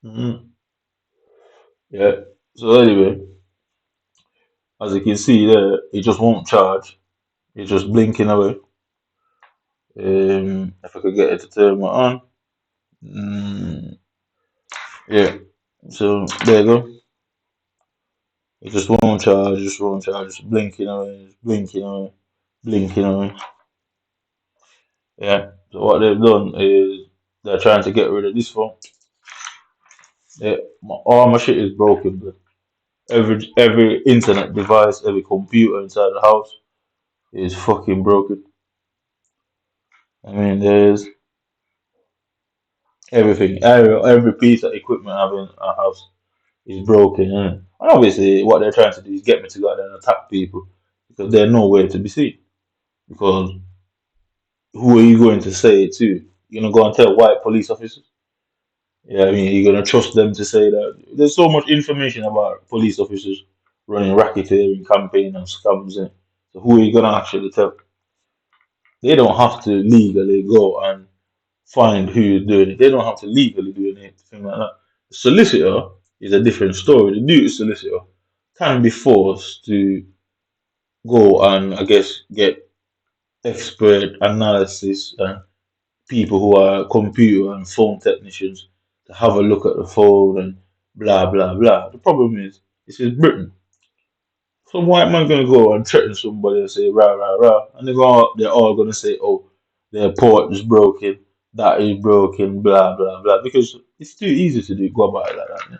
Mm. Yeah. So anyway, as you can see there, it just won't charge. It's just blinking away. If I could get it to turn it on. Mm, yeah. So there you go. It just won't charge, just won't charge, just blinking away, just blinking away, blinking away. Yeah. So what they've done is they're trying to get rid of this phone. All my shit is broken, but every internet device, every computer inside the house is fucking broken. I mean, there's everything, every piece of equipment I have in our house is broken, innit? And obviously, what they're trying to do is get me to go out there and attack people because they're nowhere to be seen. Because who are you going to say it to? You're gonna go and tell white police officers? Yeah, I mean, you're gonna trust them to say that? There's so much information about police officers running racketeering campaign and scams, and so who are you gonna actually tell? They don't have to legally go and find who's doing it. They don't have to legally do anything like that. The solicitor is a different story. The duty solicitor can be forced to go and, I guess, get expert analysis and people who are computer and phone technicians to have a look at the phone and blah blah blah. The problem is, this is Britain. Some white man gonna go and threaten somebody and say rah rah rah, and they're all gonna say, oh, their port is broken, that is broken, blah blah blah, because it's too easy to do go about it like that. Yeah?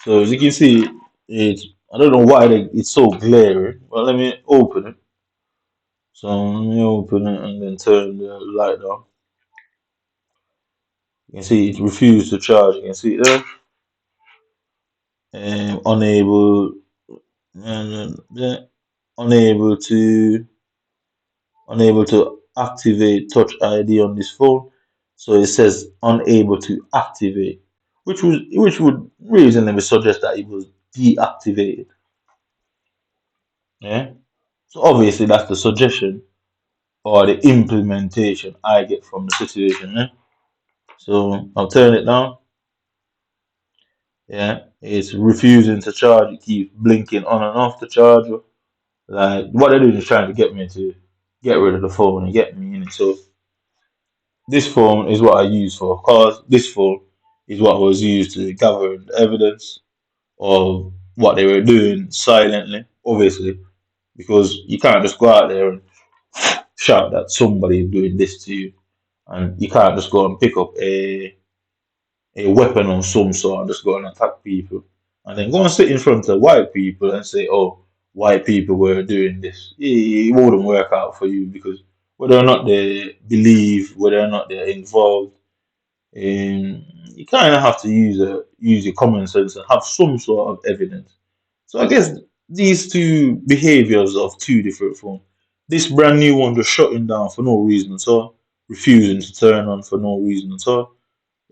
So as you can see, it's I don't know why it's so glaring, but let me open it. So let me open it and then turn the light on. You can see it refused to charge. You can see it there. Unable and unable to unable to activate Touch ID on this phone. So it says unable to activate, which would reasonably suggest that it was deactivated. Yeah. So obviously that's the suggestion or the implementation I get from the situation. Yeah? So I'll turn it down. Yeah, it's refusing to charge. It keeps blinking on and off the charger. Like what they're doing is trying to get me to get rid of the phone and get me in it. So this phone is what I use for cars. This phone is what was used to gather the evidence of what they were doing silently, obviously, because you can't just go out there and shout that somebody is doing this to you, and you can't just go and pick up a weapon of some sort and just go and attack people, and then go and sit in front of white people and say, "Oh, white people were doing this." It wouldn't work out for you because whether or not they believe, whether or not they're involved, you kind of have to use your common sense and have some sort of evidence. So I guess these two behaviors of two different phones. This brand new one just shutting down for no reason at all, refusing to turn on for no reason at all.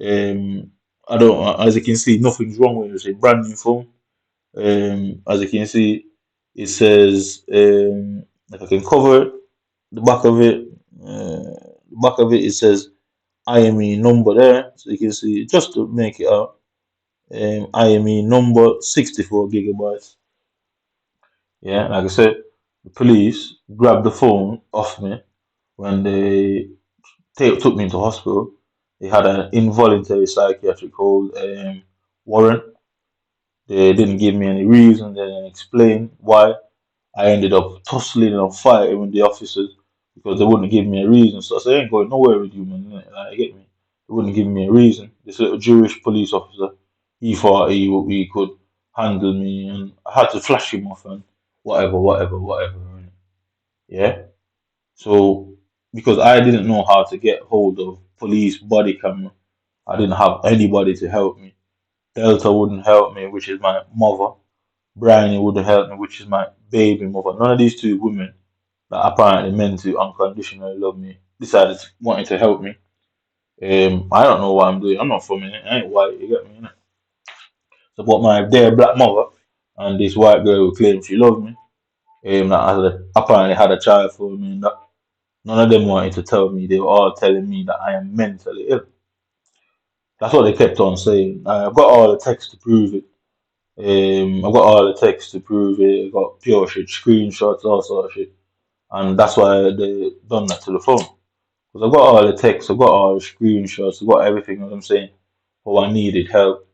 Um, I don't, as you can see, nothing's wrong with it. It's a brand new phone. As you can see, it says, if I can cover it, the back of it, the back of it, it says IME number there. So you can see, just to make it out, IME number 64 gigabytes. Yeah, like I said, the police grabbed the phone off me when they took me into hospital. They had an involuntary psychiatric hold warrant. They didn't give me any reason. They didn't explain why. I ended up tussling and fighting with the officers because they wouldn't give me a reason. So I said, I ain't going nowhere with you, man. Innit? Like, you get me? They wouldn't give me a reason. This little Jewish police officer, he thought he could handle me, and I had to flash him off and whatever, whatever, whatever. Innit? Yeah. So because I didn't know how to get hold of police body camera, I didn't have anybody to help me. Delta wouldn't help me, which is my mother. Bryony wouldn't help me, which is my baby mother. None of these two women that apparently meant to unconditionally love me decided to, wanting to help me. I don't know what I'm doing. I'm not from it. I ain't white. You get me? Innit? So, but my dear black mother and this white girl who claimed she loved me, that apparently had a child for me, and that none of them wanted to tell me. They were all telling me that I am mentally ill. That's what they kept on saying. I've got all the text to prove it. I've got all the text to prove it. I've got pure shit, screenshots, all sort of shit. And that's why they done that to the phone. Because I've got all the text, I've got all the screenshots, I've got everything, you know what I'm saying? Oh, I needed help.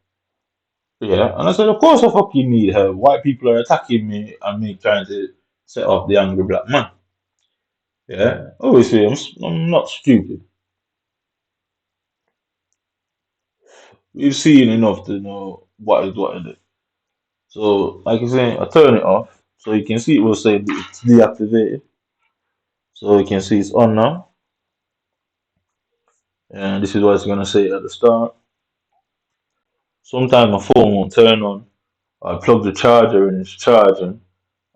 Yeah. And I said, of course I fucking need help. White people are attacking me and me trying to set off the angry black man. Yeah. Obviously, I'm not stupid. We've seen enough to know what it is. So, like I say, I turn it off. So you can see it will say it's deactivated. So you can see it's on now. And this is what it's going to say at the start. Sometimes my phone won't turn on. I plug the charger and it's charging.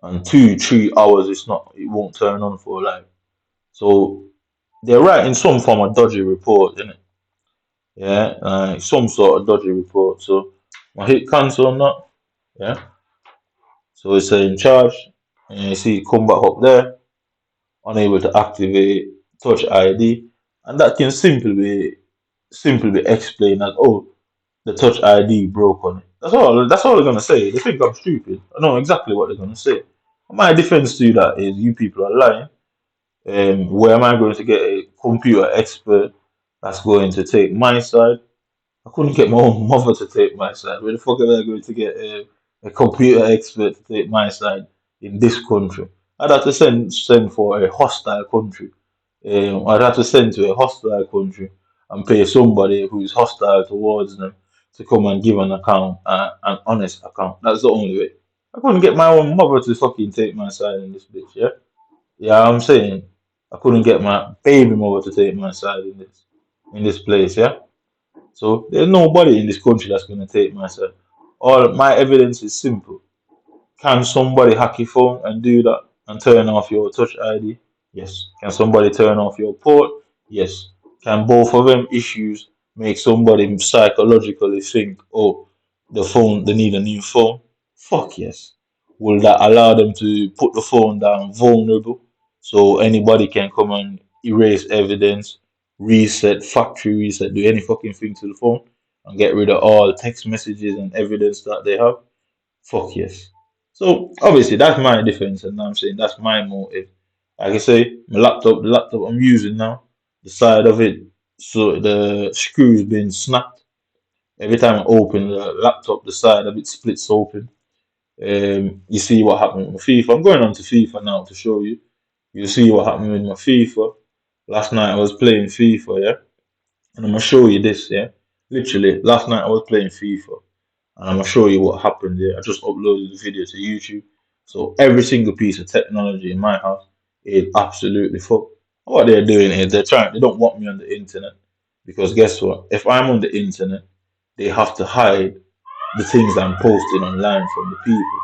And 2, 3 hours it won't turn on for like. So they're writing some form of dodgy report, innit? Yeah, some sort of dodgy report. So I hit cancel on that. Yeah. So it's in charge. And you see it come back up there, unable to activate touch ID. And that can simply be explained as, oh, the touch ID broke on it. That's all they're gonna say. They think I'm stupid. I know exactly what they're gonna say. My defense to that is you people are lying. Where am I going to get a computer expert that's going to take my side? I couldn't get my own mother to take my side. Where the fuck am I going to get a computer expert to take my side in this country? I'd have to send for a hostile country. I'd have to send to a hostile country and pay somebody who's hostile towards them to come and give an account, an honest account. That's the only way. I couldn't get my own mother to fucking take my side in this bitch, yeah? Yeah, I'm saying I couldn't get my baby mother to take my side in this place, yeah? So there's nobody in this country that's gonna take my side. All my evidence is simple. Can somebody hack your phone and do that and turn off your touch ID? Yes. Can somebody turn off your port? Yes. Can both of them issues make somebody psychologically think, oh, they need a new phone? Fuck yes. Will that allow them to put the phone down vulnerable so anybody can come and erase evidence, reset, factory reset, do any fucking thing to the phone and get rid of all text messages and evidence that they have? Fuck yes. So obviously that's my defense, and I'm saying that's my motive. Like I say, the laptop I'm using now, the side of it, so the screw's been snapped. Every time I open the laptop, the side of it splits open. You see what happened with my FIFA. I'm going on to FIFA now to show you. You see what happened with my FIFA. Last night I was playing FIFA, yeah, and I'm gonna show you this, yeah. Literally, last night I was playing FIFA. And I'm gonna show you what happened there. I just uploaded the video to YouTube. So every single piece of technology in my house is absolutely fucked. What they're doing is they don't want me on the internet. Because guess what? If I'm on the internet, they have to hide the things I'm posting online from the people.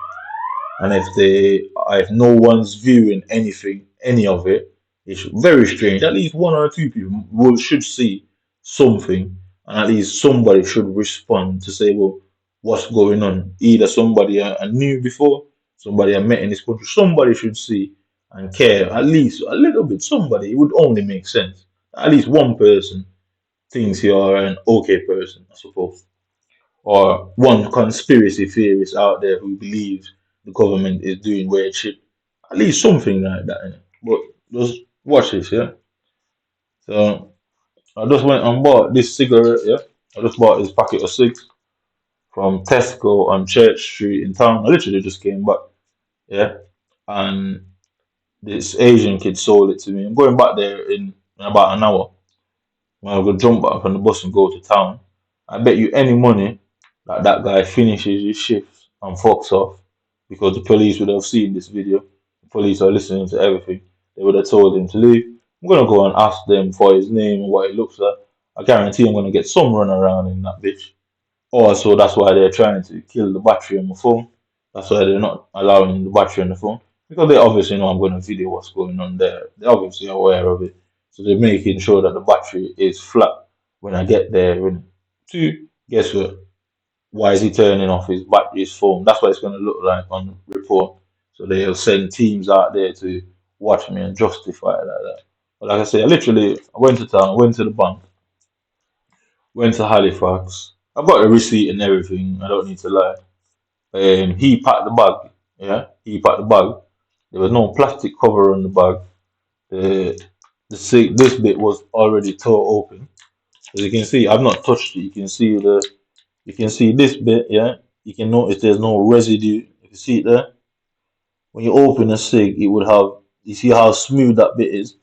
And if no one's viewing any of it, it's very strange. At least 1 or 2 people should see something, and at least somebody should respond to say, well, what's going on? Either somebody I knew before, somebody I met in this country, somebody should see and care at least a little bit. Somebody, it would only make sense. At least one person thinks you're an okay person, I suppose, or one conspiracy theorist out there who believes the government is doing weird shit. At least something like that. Innit? But just watch this, yeah. So I just went and bought this cigarette, yeah. I just bought this packet of cigs from Tesco on Church Street in town. I literally just came back, yeah. And this Asian kid sold it to me. I'm going back there in about an hour. I'm gonna jump back on the bus and go to town. I bet you any money that that guy finishes his shift and fucks off because the police would have seen this video. The police are listening to everything. They would have told him to leave. I'm gonna go and ask them for his name and what he looks like. I guarantee I'm gonna get some run around in that bitch. Also, that's why they're trying to kill the battery on my phone. That's why they're not allowing the battery on the phone. Because they obviously know I'm going to video what's going on there. They're obviously aware of it. So they're making sure that the battery is flat when I get there. And two, guess what? Why is he turning off his phone? That's what it's going to look like on the report. So they'll send teams out there to watch me and justify it like that. But like I say, I went to town, went to the bank, Went to Halifax. I've got the receipt and everything. I don't need to lie. He packed the bag. Yeah, he packed the bag. There was no plastic cover on the bag. The this bit was already tore open. As you can see, I've not touched it. You can see this bit. Yeah, you can notice there's no residue. You can see it there. When you open a cig, it would have. You see how smooth that bit is.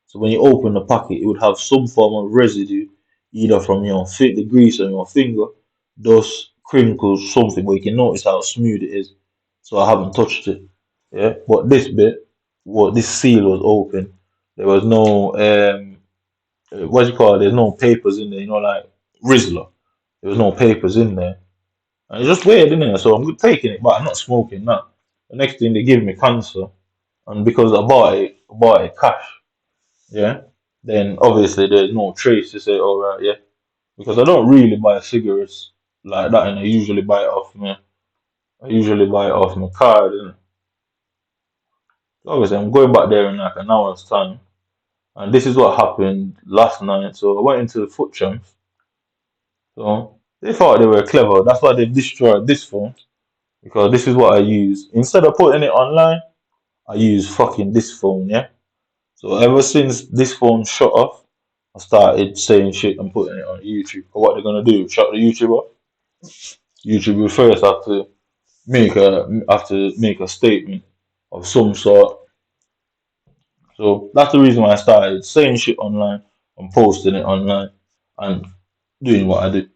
So when you open the packet, it would have some form of residue, either from your the grease on your finger, dust, crinkles, something. But you can notice how smooth it is. So I haven't touched it. Yeah, but this bit, what this seal was open. There was no what do you call it? There's no papers in there. You know, like Rizzler. There was no papers in there. And it's just weird, isn't it? So I'm taking it, but I'm not smoking that. The next thing they give me cancer, and because I bought it cash. Yeah. Then obviously there's no trace to say, all right, yeah, because I don't really buy cigarettes like that, and I usually buy it off my card, and obviously I'm going back there in like an hour's time, and this is what happened last night. So I went into the foot champs, so they thought they were clever. That's why they destroyed this phone because this is what I use instead of putting it online. I use fucking this phone, yeah. So ever since this phone shut off, I started saying shit and putting it on YouTube. But what they're gonna do? Shut the YouTube off? YouTube will first have to make a statement of some sort. So that's the reason why I started saying shit online and posting it online and doing what I do.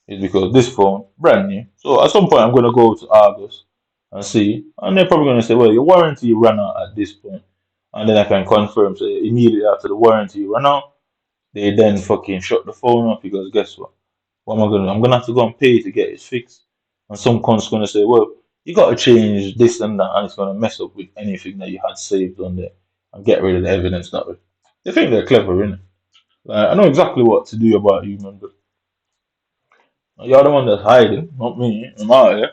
Is because this phone brand new. So at some point I'm gonna go to Argos and see, and they're probably gonna say, well, your warranty ran out at this point, and then I can confirm. So immediately after the warranty ran out, they then fucking shut the phone off because guess what? What am I gonna do? I'm gonna have to go and pay to get it fixed. And some cunt's gonna say, well, you gotta change this and that, and it's gonna mess up with anything that you had saved on there and get rid of the evidence that way. They think they're clever, innit? Like, I know exactly what to do about you, man. But you're the one that's hiding, not me. I'm out here.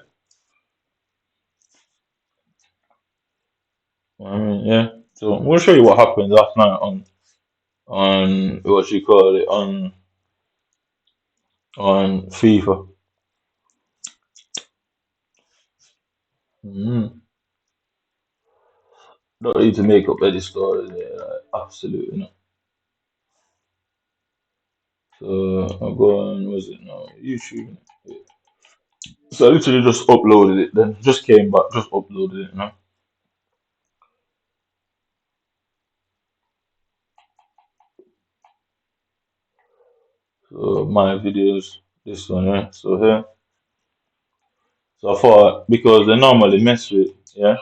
I mean, yeah. So I'm gonna show you what happened last night on what you call it on FIFA. Mm. Don't need to make up any stories there, like, absolutely not. So I'll go on, was it now? YouTube. So I literally just uploaded it, then just came back, just uploaded it now. So my videos, this one, yeah. So here, so I thought because they normally mess with, yeah,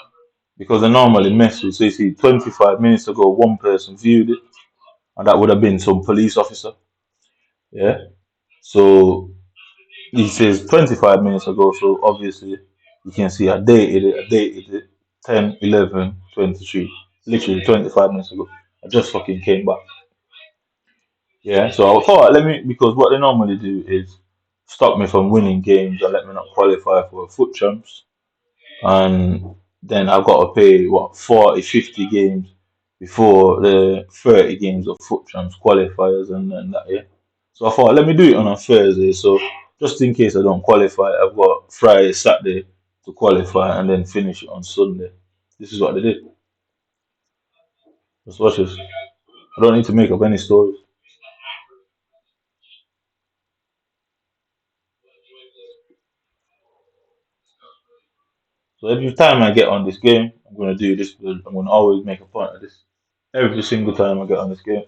because they normally mess with. So you see, 25 minutes ago, one person viewed it, and that would have been some police officer, yeah. So he says 25 minutes ago, so obviously you can see I dated it 10, 11, 23, literally 25 minutes ago. I just fucking came back. Yeah, so I thought let me because what they normally do is stop me from winning games and let me not qualify for foot champs, and then I've got to pay what 40, 50 games before the 30 games of foot champs qualifiers and that. Yeah, so I thought let me do it on a Thursday, so just in case I don't qualify, I've got Friday, Saturday to qualify and then finish it on Sunday. This is what they did. Just watch this. I don't need to make up any stories. So every time I get on this game, I'm gonna do this. I'm gonna always make a point of this. Every single time I get on this game,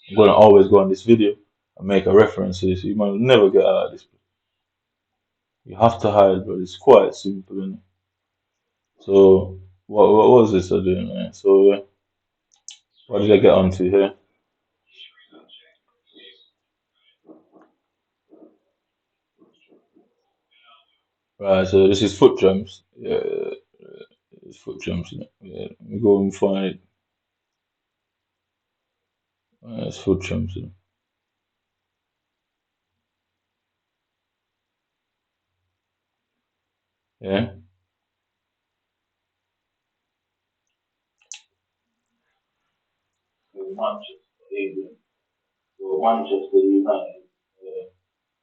I'm gonna always go on this video and make a reference to this. You might never get out of this. You have to hide, but it's quite simple, innit? So what was this I doing, man? So what did I get onto here? Right, so this is foot jumps. Yeah, it's foot jumps. Innit? Yeah, let me go and find it. It's foot jumps. Innit? Yeah. So Manchester United. So Manchester United. Yeah.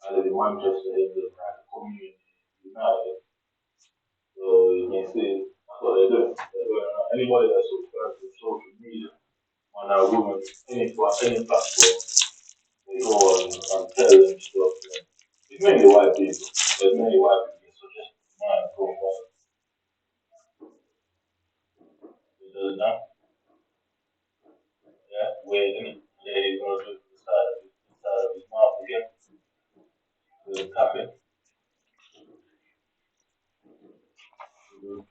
I live in Manchester, England, like a community united. So you can see that's what they're doing. Anybody that subscribes to social media, on a woman, any platform, they go and tell them stuff. And it's mainly white people. There's many white people, so just mind profile. He does that. Yeah, where yeah, he's gonna do the side of his mouth again, the tapping. Mm-hmm.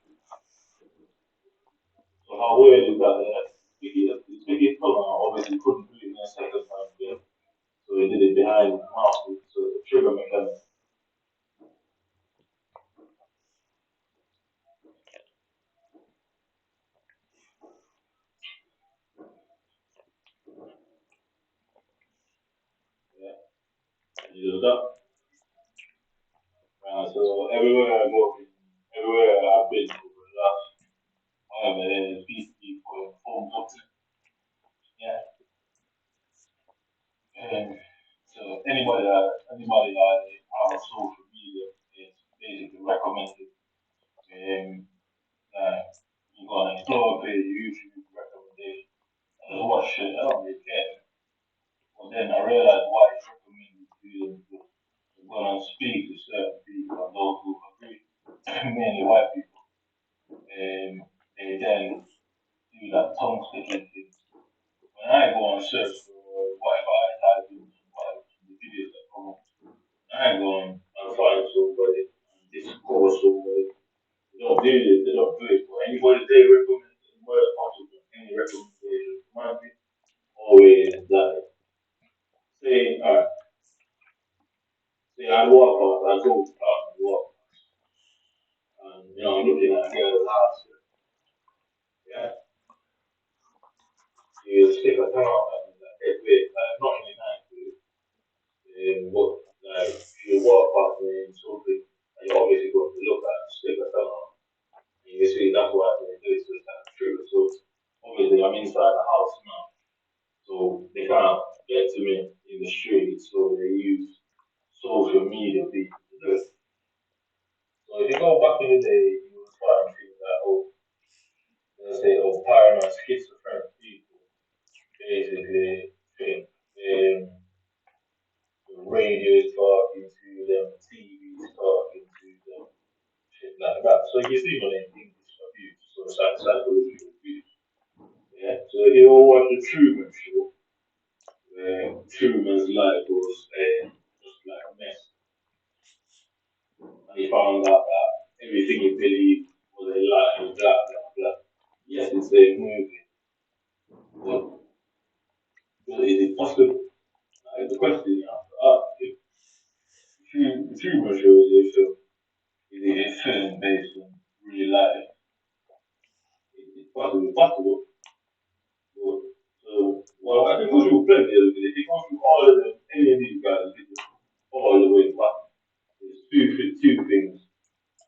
So how weird is that? Biggie obviously couldn't do it in a second time. Yeah. So he did it behind his mouth. So it's a trigger mechanism. Yeah. He does that. So everywhere I go, everywhere I've been over the last however there's people forms up. Yeah. And so anybody that is on social media is basically recommended. Like you go on explore page, YouTube recommendation. I just watch shit, I don't really care. But then I realized why it's recommended to them because they're gonna speak to certain people and those who agree, mainly white people. They then do that tongue sticking thing. When I go on search for whatever I type in, whatever the videos that come up, I go on and find somebody and discover somebody. They don't do it. But anybody they recommend, anybody possible, any recommendation, might be always like, say, alright, say I walk out, I go out and walk, and I'm looking at a girl's house, yeah, you stick a tongue out and like, it's bit, like, not in the night, but like, if you walk past me in something, and you're obviously going to look at, stick a tongue out, and you see that's why they do it, so it's like true. So obviously I'm inside the house now. So they can't get to me in the street, so they use social media people to do it. So if you go back in the day, you would find things like, they'll say, paranoid schizophrenic people basically think the radio is talking to them, the TV is talking to them, shit like that. So you see when they English abuse, so it's like psychological abuse. Yeah. So if you all watch the Truman Show, where Truman's life was just like a mess. And he found out that everything he believed was a lie, blah, blah, blah. Yes, it's a movie, but is it possible? The question you have to ask if the Truman Show is a film based on real life? It's possible. But, so, well, I think we will play the other day. If you go through all of them, any of these guys, all the way back, there's two things.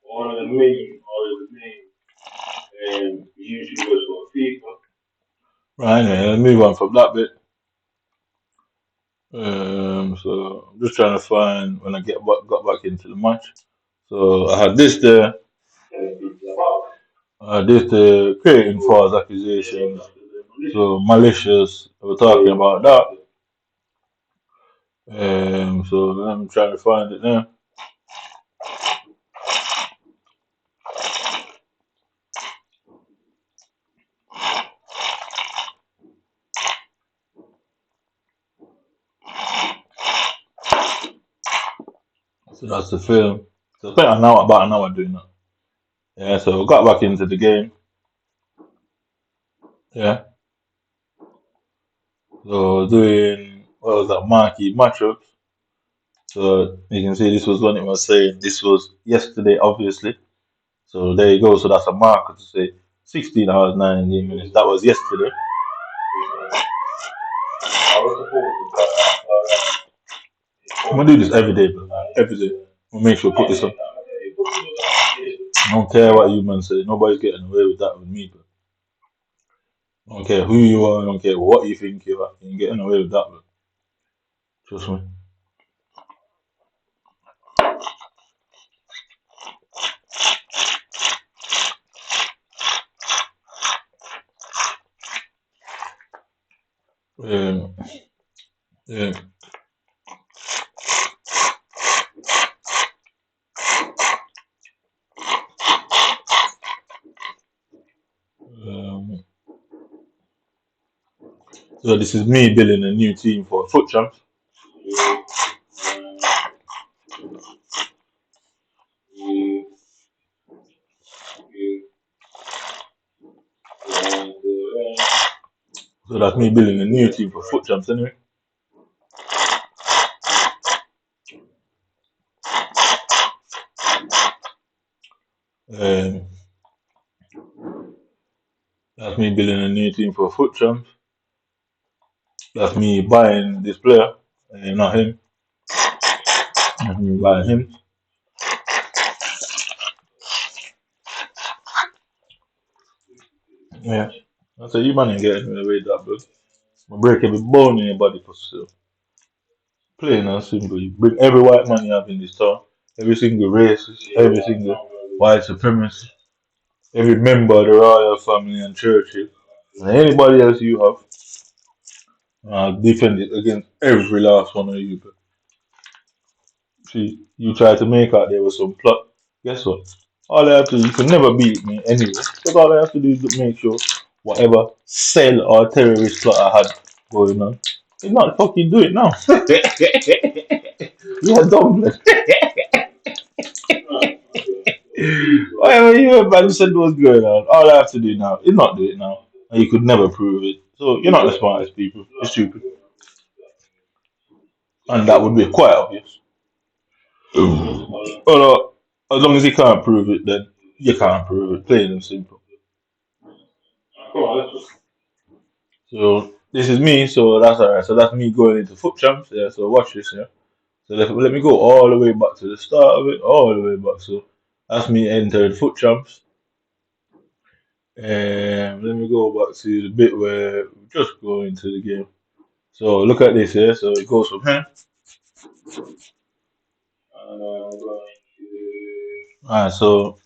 All of the main YouTubers for FIFA. Right, anyway, let's move on from that bit. So I'm just trying to find when I got back into the match. So I had this there. This the creating false accusations. So malicious. We're talking about that. So I'm trying to find it now. So that's the film. So I spent about an hour doing that. Yeah. So I got back into the game. Yeah. So doing what was that marquee matchups. So you can see this was when it was saying this was yesterday, obviously. So there you go. So that's a marker to say 16 hours 19 minutes. That was yesterday. I'm gonna do this every day, bro. Every day. We'll make sure I put this up. I don't care what you man say. Nobody's getting away with that with me, bro. I don't care who you are. I don't care what you think you are. You ain't getting away with that, bro. Trust me. Um, yeah. Um, so this is me building a new team for foot champs. So that's me building a new team for foot champs anyway. Um, that's me building a new team for foot champs. That's me buying this player, not him. That's me buying him. Yeah. I said, you man ain't getting away with that, bro. I'm breaking every bone in your body for sure. Plain and simple. You bring every white man you have in this town, every single race, every single white supremacy, every member of the royal family and churches, and anybody else you have, defend it against every last one of you. But see, you try to make out there was some plot. Guess what? All I have to do, you can never beat me anyway. Because all I have to do is make sure whatever cell or terrorist plot I had going on, it's not fucking do it now. Yeah, dumb. Whatever you man said was going on, all I have to do now is not do it now. And you could never prove it. So you're not the smartest people. You're stupid. And that would be quite obvious. Although, as long as you can't prove it, then you can't prove it. Plain and simple. So this is me, so that's alright. So that's me going into foot champs. Yeah, so watch this, yeah. So let me go all the way back to the start of it, all the way back. So that's me entering foot champs. And let me go back to the bit where we just go into the game. So look at this here. So it goes from here. Alright, so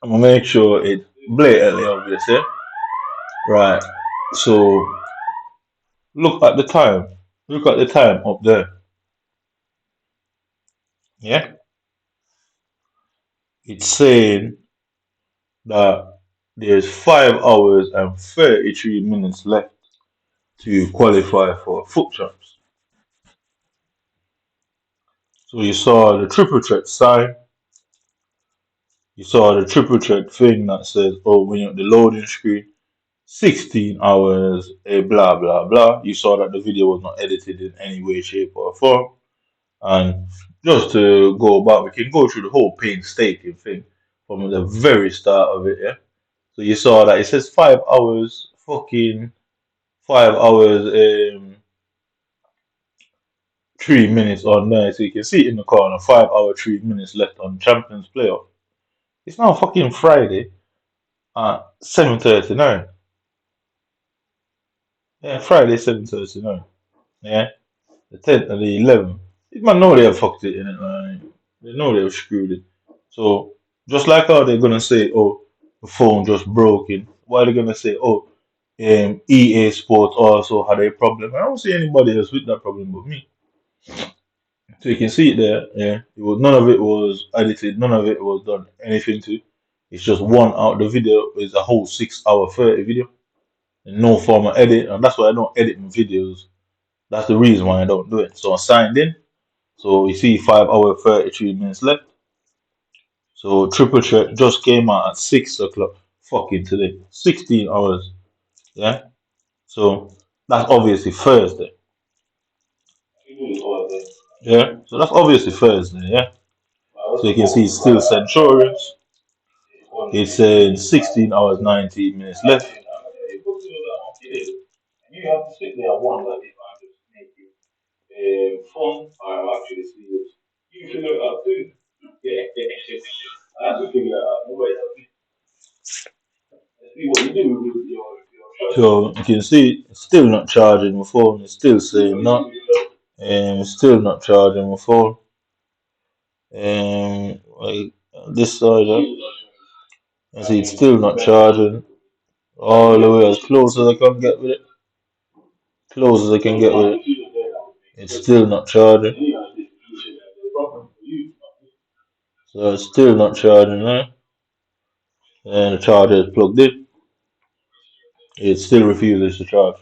I'm gonna make sure it's blatantly obvious here. Right. So look at the time. Look at the time up there. Yeah. It's saying that there's 5 hours and 33 minutes left to qualify for foot champs. So you saw the triple threat sign. You saw the triple threat thing that says, oh, when you're at the loading screen, 16 hours, blah, blah, blah. You saw that the video was not edited in any way, shape, or form. And just to go back, we can go through the whole painstaking thing from the very start of it, yeah? So you saw that it says 5 hours, fucking 5 hours, 3 minutes on there. So you can see it in the corner, 5 hour, 3 minutes left on Champions Playoff. It's now fucking Friday at 7:39. Yeah, Friday 7:39. Yeah, the 10th and the 11th. These man know they have fucked it in it, man. They know they have screwed it. So just like how they're gonna say, oh, the phone just broken. Why are they gonna say, oh, EA Sports also had a problem? I don't see anybody else with that problem but me. So you can see it there. Yeah, none of it was edited. None of it was done anything to. It's just one out. The video is a whole 6 hour 30 video, and no form of edit, and that's why I don't edit my videos. That's the reason why I don't do it. So I signed in. So you see 5 hour 33 minutes left. So triple threat just came out at 6 o'clock fucking today. 16 hours. Yeah. So that's obviously Thursday. Yeah. So that's obviously Thursday. Yeah. So you can see still Centurions. It's 16 hours 19 minutes left. So you can see it's still not charging my phone. It's still saying not. And still not charging my phone. Like this side up. I see it's still not charging. All the way as close as I can get with it. close as I can get with it. It's still not charging. So it's still not charging now. And the charger is plugged in. It still refuses to charge.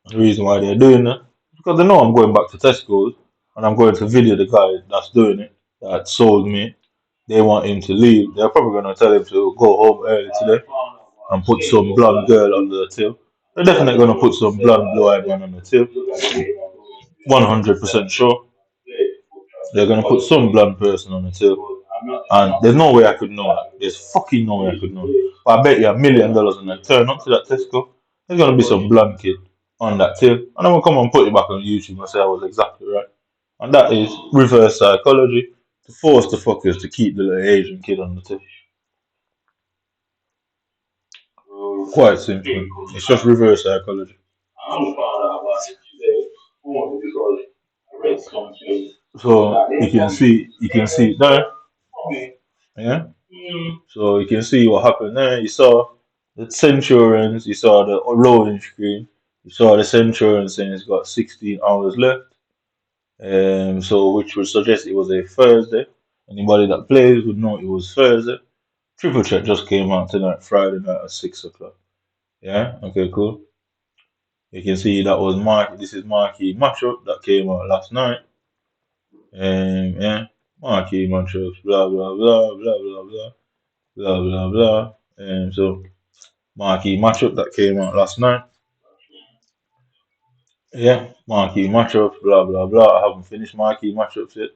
The reason why they're doing that is because they know I'm going back to Tesco's and I'm going to video the guy that's doing it, that sold me. They want him to leave. They're probably going to tell him to go home early today and put some blonde girl on the till. They're definitely going to put some blonde blue-eyed man on the till. 100% sure. They're going to put some blonde person on the till. And there's no way I could know that. There's fucking no way I could know that. But I bet you $1 million and I turn up to that Tesco, there's going to be some blonde kid on that till. And I'm going to come and put it back on YouTube and say I was exactly right. And that is reverse psychology to force the fuckers to keep the little Asian kid on the till. Quite simple. It's just reverse psychology. So you can see it there. Yeah. So you can see what happened there. You saw the Centurions, you saw the loading screen, you saw the Centurion saying it's got 16 hours left. So which would suggest it was a Thursday. Anybody that plays would know it was Thursday. Triple check just came out tonight, Friday night at 6 o'clock. Yeah, okay, cool. You can see that was this is marquee matchup that came out last night. Yeah, marquee matchups, blah blah blah blah blah blah blah blah blah. So marquee matchup that came out last night. Yeah, marquee matchups, blah blah blah. I haven't finished marquee matchups yet.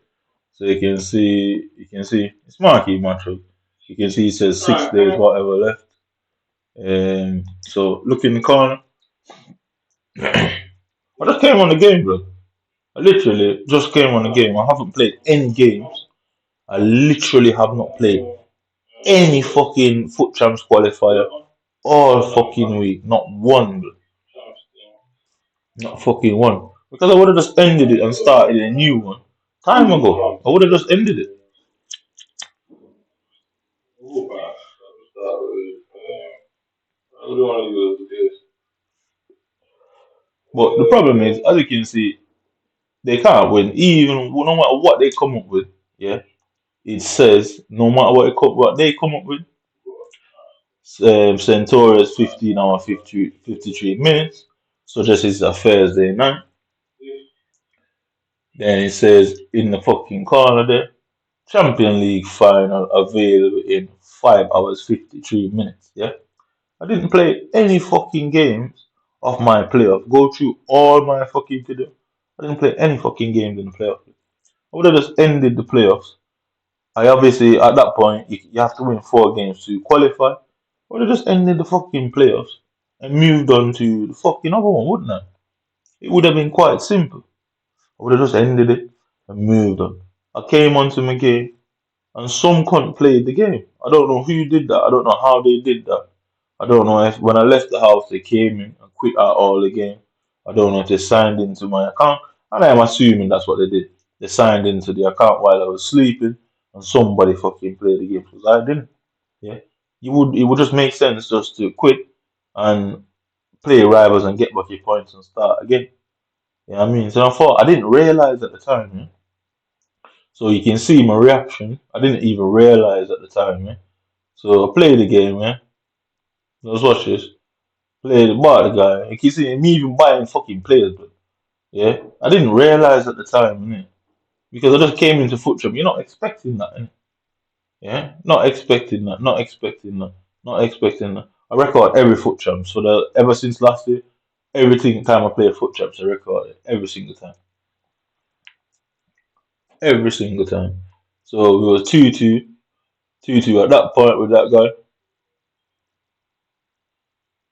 So you can see it's marquee matchup. You can see it says 6 days, whatever left. So look in the corner. I just came on the game, bro. I literally just came on the game. I haven't played any games. I literally have not played any fucking foot champs qualifier all fucking week. Not one, bro. Not fucking one. Because I would have just ended it and started a new one time ago. I would have just ended it. But the problem is, as you can see, they can't win. Even no matter what they come up with, yeah, it says no matter what they come up with, Centaurus 15 hour 53 minutes. So just it's a Thursday night. Then it says in the fucking corner there, Champion League final available in 5 hours 53 minutes. Yeah. I didn't play any fucking games of my playoff. Go through all my fucking video. I didn't play any fucking games in the playoff. I would have just ended the playoffs. I obviously at that point you have to win 4 games to qualify. I would have just ended the fucking playoffs and moved on to the fucking other one, wouldn't I? It would have been quite simple. I would have just ended it and moved on. I came onto my game and some cunt played the game. I don't know who did that. I don't know how they did that. I don't know if when I left the house they came in and quit out all the game. I don't know if they signed into my account. And I'm assuming that's what they did. They signed into the account while I was sleeping and somebody fucking played the game because I didn't. Yeah. It would just make sense just to quit and play rivals and get back your points and start again. You know what I mean? So I thought I didn't realize at the time, yeah? So you can see my reaction. I didn't even realize at the time, yeah? So I played the game, yeah. Let's watch this. Played bought the guy. You can see me even buying fucking players, but yeah. I didn't realize at the time, innit? Because I just came into foot shop. You're not expecting that, innit? Yeah? Not expecting that, not expecting that, not expecting that. I record every foot champs for the ever since last year. Every single time I play a foot champs, I record it. Every single time. Every single time. So we were 2-2. 2-2 at that point with that guy.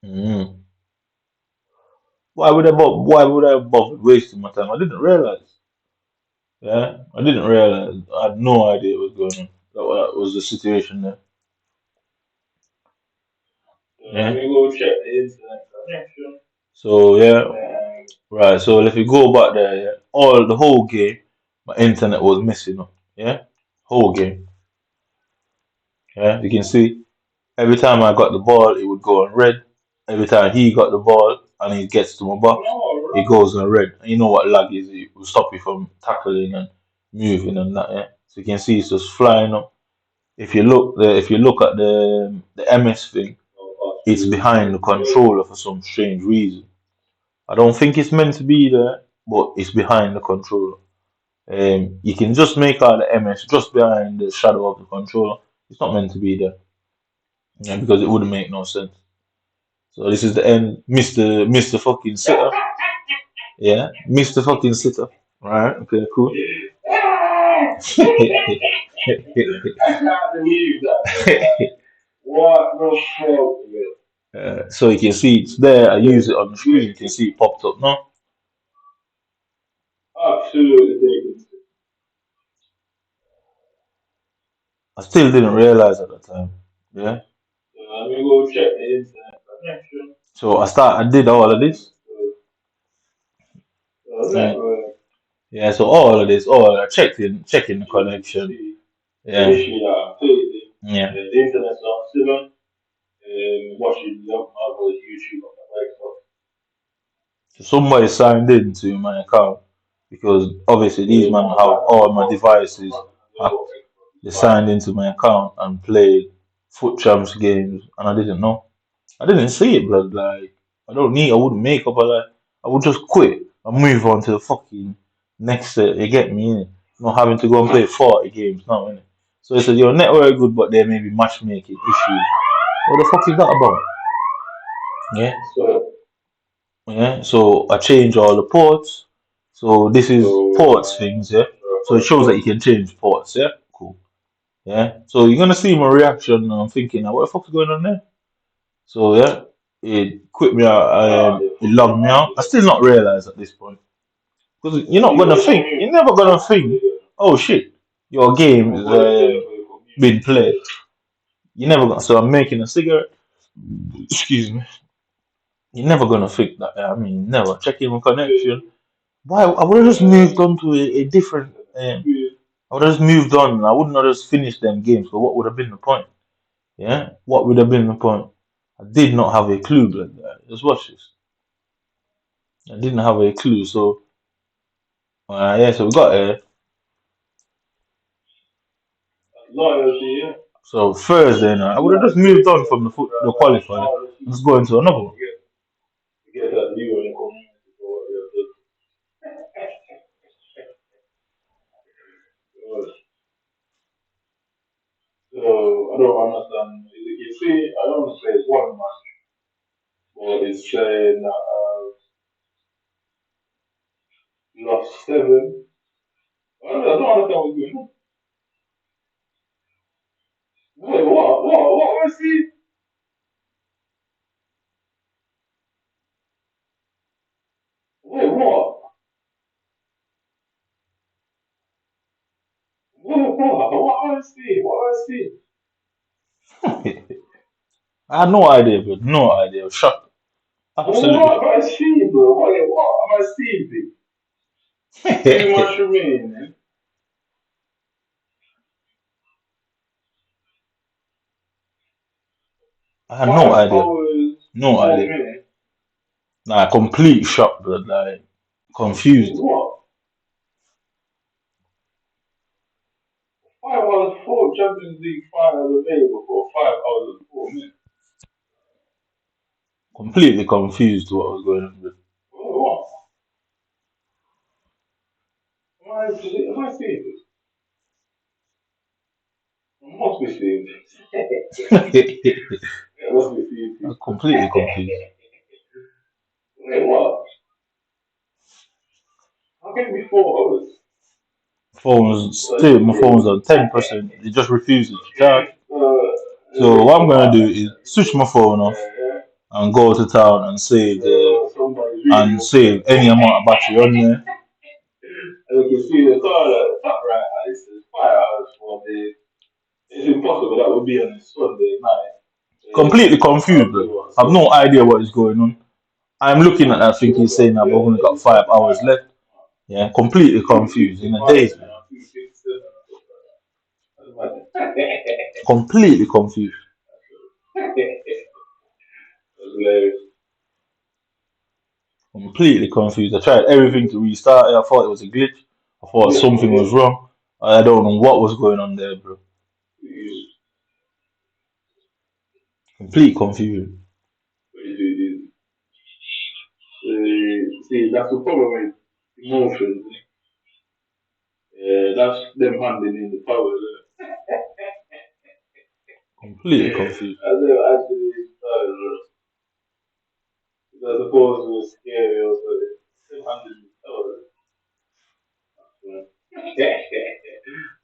Mm. Why would I bother wasting my time? I didn't realize. Yeah, I didn't realize. I had no idea what was going on. That was the situation there. Yeah. So yeah, right. So if you go back there, yeah, all the whole game, my internet was messing up. Yeah, whole game. Yeah, you can see every time I got the ball, it would go on red. Every time he got the ball, and it gets to my box, it goes on red. And you know what lag is? It will stop you from tackling and moving and that. Yeah. So you can see it's just flying up. If you look at the MS thing, it's behind the controller for some strange reason. I don't think it's meant to be there, but it's behind the controller. You can just make out the MS just behind the shadow of the controller. It's not meant to be there, yeah, because it wouldn't make no sense. So this is the end, Mister fucking sitter, yeah, Mister fucking sitter. Right? Okay, cool. So you can see it's there. I use it on the screen. You can see it popped up now. I still didn't realize at the time. Yeah. So I did all of this. Yeah. Yeah, so all of this, all I checking the connection. Yeah. Yeah. So somebody signed into my account because obviously these men have all my devices. They signed into my account and played foot champs games, and I didn't know. I didn't see it, blood. Like I wouldn't make up a like. I would just quit and move on to the fucking next set. You get me? Innit? Not having to go and play 40 games now, innit? So it said your network good, but there may be matchmaking issues. What the fuck is that about? Yeah. Yeah. So I change all the ports. So this is ports things, yeah. So it shows that you can change ports, yeah. Cool. Yeah. So you're gonna see my reaction. I'm thinking, what the fuck's going on there? So yeah, it quit me out. It logged me out. I still not realize at this point because you're not gonna think. You're never gonna think. Oh shit, your game is been played. You never gonna. So I'm making a cigarette. Excuse me. You're never gonna think that. I mean, never checking my connection. Why? I would have just moved on to a different. I would have just moved on. I wouldn't have just finished them games. But what would have been the point? Yeah. What would have been the point? I did not have a clue, blood. Just watch this. I didn't have a clue. So yeah, so we got so Thursday night. I would have just moved on from the qualifier and just go into another one. I had no idea, bro. No idea. Shocked. Absolutely. I had no idea. No idea. Nah, complete shock, bro. Like confused. Completely confused what was going on. Bro. I'm completely confused. My phone's on 10%. It just refuses to charge. So what I'm gonna do is switch my phone off and go to town and save any amount of battery on there. Completely confused, bro. I've no idea what is going on. I'm looking at that thinking saying I've only got 5 hours left. Yeah, completely confused in a daze. Completely confused. completely confused. I tried everything to restart it. I thought it was a glitch. I thought something was wrong. I don't know what was going on there, bro. Complete confusion. See, that's the problem with emotions. Yeah, that's them handing in the power. Completely confused. I never actually started. That's supposed to be scary or something. Them handing in the power.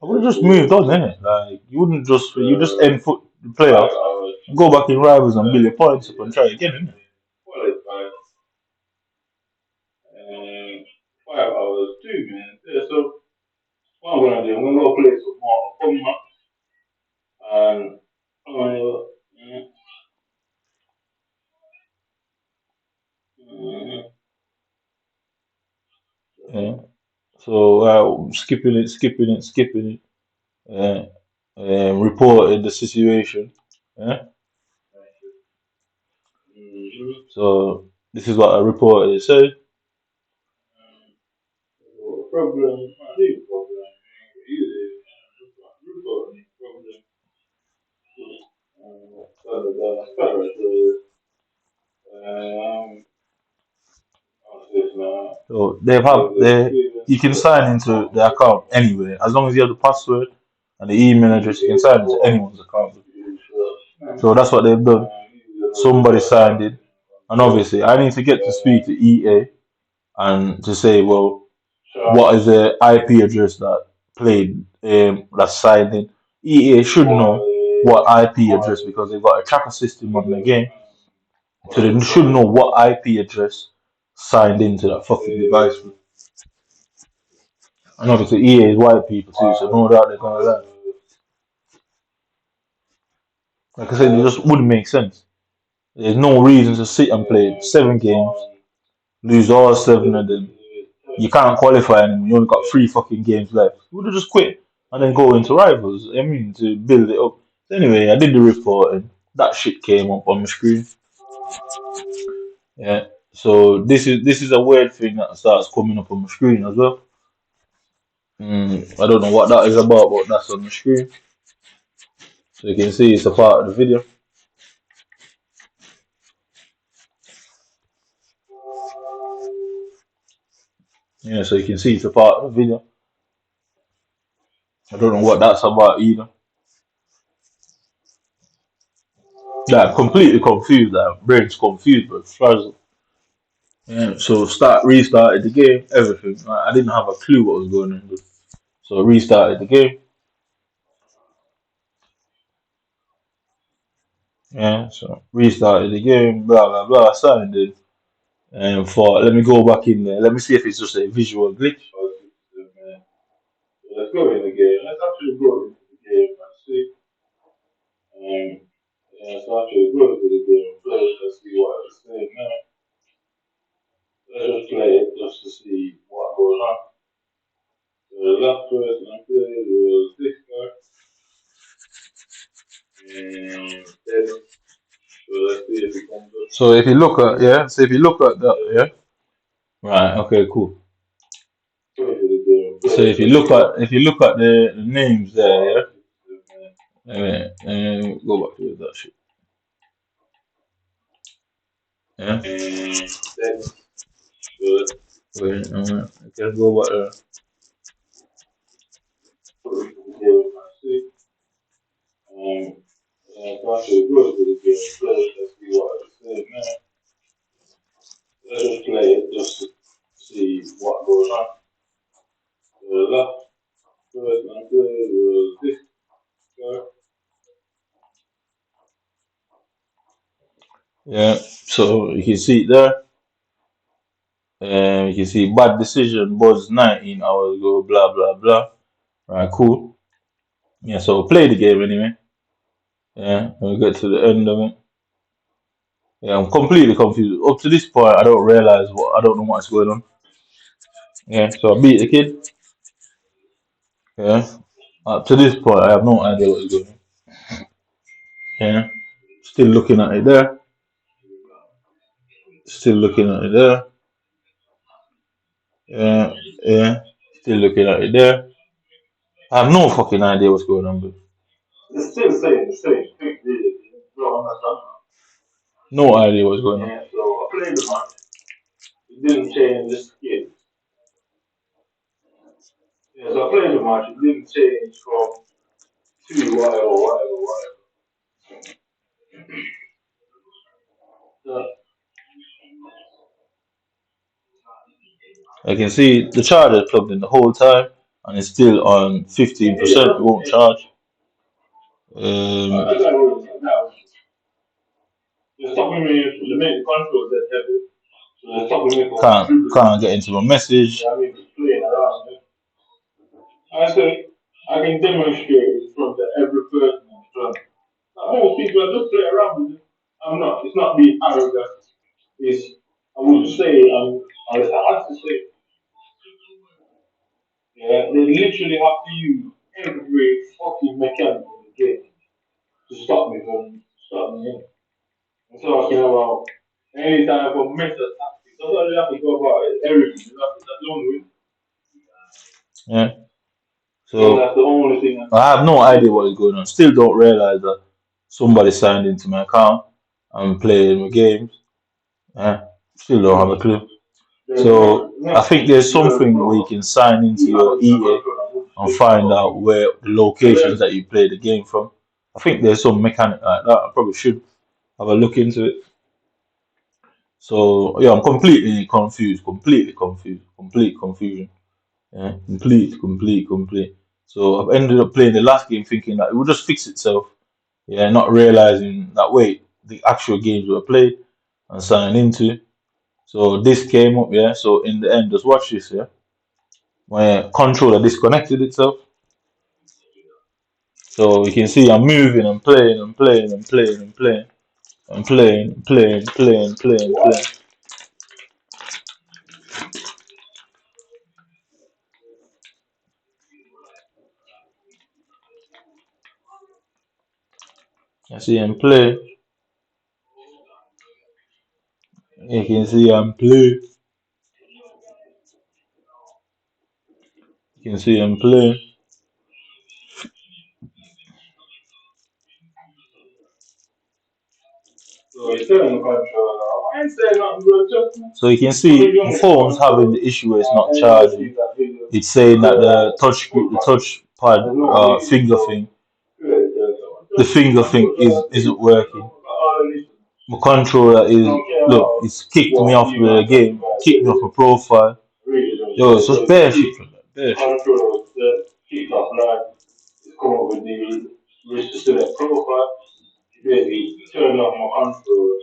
I would have just moved on, innit? Like you wouldn't just you just end foot the playoffs, go back in rivals and build your points up and try again, innit? And 5 hours too, man. Yeah, so what I'm gonna do, I'm gonna go play some more Puma and yeah. So skipping it. Reported the situation. Yeah. So this is what I reported. It said problem. So you can sign into the account anywhere as long as you have the password and the email address. You can sign into anyone's account. So that's what they've done. Somebody signed in, and obviously I need to get to speak to EA and to say, well, what is the IP address that played that signed in? EA should know what IP address because they've got a tracker system on the game, so they should know what IP address signed into that fucking device. And obviously EA is white people too, so no doubt they're gonna learn. Like I said, it just wouldn't make sense. There's no reason to sit and play 7 games, lose all 7 of them. You can't qualify anymore. You only got 3 fucking games left. You would have just quit and then go into rivals. I mean, to build it up. So anyway, I did the reporting. That shit came up on the screen. Yeah. So this is a weird thing that starts coming up on the screen as well. I don't know what that is about, but that's on the screen. So you can see it's a part of the video. Yeah, so you can see it's a part of the video. I don't know what that's about either. Like completely confused. Like brain's confused, but frazzled. Yeah, so restarted the game, everything. I didn't have a clue what was going on. So restarted the game. Yeah, so restarted the game, blah blah blah. Signed in and thought, let me go back in there. Let me see if it's just a visual glitch. Let's go in the game. Let's actually go into the game and see. Yeah, let's actually go into the game and play. Let's see what it's saying now. Let's just play it just to see what goes on. So the last person I played was this guy. And then, so let's see if it comes up. So if you look at that, yeah. Right, okay, cool. So if you look at the names there, yeah. Go back to that shit. Yeah. Wait, I can go back there. Let's just play it just to see what goes on. The last person I played was this guy. Yeah, so you can see it there. You can see bad decision was 19 hours ago, blah blah blah. Right, cool. Yeah, so play the game anyway. Yeah, we'll get to the end of it. Yeah, I'm completely confused. Up to this point, I don't know what's going on. Yeah, so I beat the kid. Yeah, up to this point, I have no idea what is going on. Yeah, still looking at it there. Still looking at it there. Yeah, yeah. Still looking at it there. I have no fucking idea what's going on, but It's still saying the same thing, really. You don't understand. no idea what's going on. Yeah, so I played the match. It didn't change the skin. Yeah, so I played the match. It didn't change from two whatever, whatever, whatever. So, I can see the charger is plugged in the whole time, and it's still on 15%. It won't charge. I got it. I got it. They're stopping me. The main control that heavy. So they're stopping me from dribbling. Can't get into my message. Yeah, I mean, just playing around. Yeah. I say I can demonstrate in front of every person in front. Most people are just play around with it. I'm not. It's not being arrogant. It's I wouldn't say unless I had to say. Yeah, they literally have to use every fucking mechanism in the game to stop me in. I'm talking about any type of method tactics. That's all you have to go about it. Everything. That's the only way. Yeah. So So that's the only thing I I can have no say. idea what is going on. Still don't realize that somebody signed into my account and playing my games. Yeah. Still don't have a clue. There's So I no think there's you're something where you can sign into you your haven't done EA control. I would and say find stop out me. where the So locations then that you play the game from. I think there's some mechanic like that. I probably should have a look into it. So yeah, I'm completely confused, complete confusion. Yeah, complete. So I've ended up playing the last game thinking that it would just fix itself. Yeah, not realizing that wait, the actual games were played and signed into. So this came up, yeah. So in the end, just watch this, yeah. My controller disconnected itself. So you can see I'm moving, I'm playing, I'm playing, I'm playing, I'm playing, I'm playing, playing. what? I see him play. You can see him play. You can see him play. So it's still in the control. I ain't saying nothing, bro. Just So you can put see it my on the phone's having control. the issue where it's not Anyone charging. sees that video, It's saying that the full the back. touch pad There's no issue. finger So thing, yeah. the Just finger thing put that thing. isn't working. All the issue. My controller I is don't care look, about it's kicked me what off you the man trying to game, buy. kicked me off my profile. Really don't Yo, care. it's just Because bare if shit, man, bare shit. control the kick off line is come up with the risk to select profile, basically turn off my control.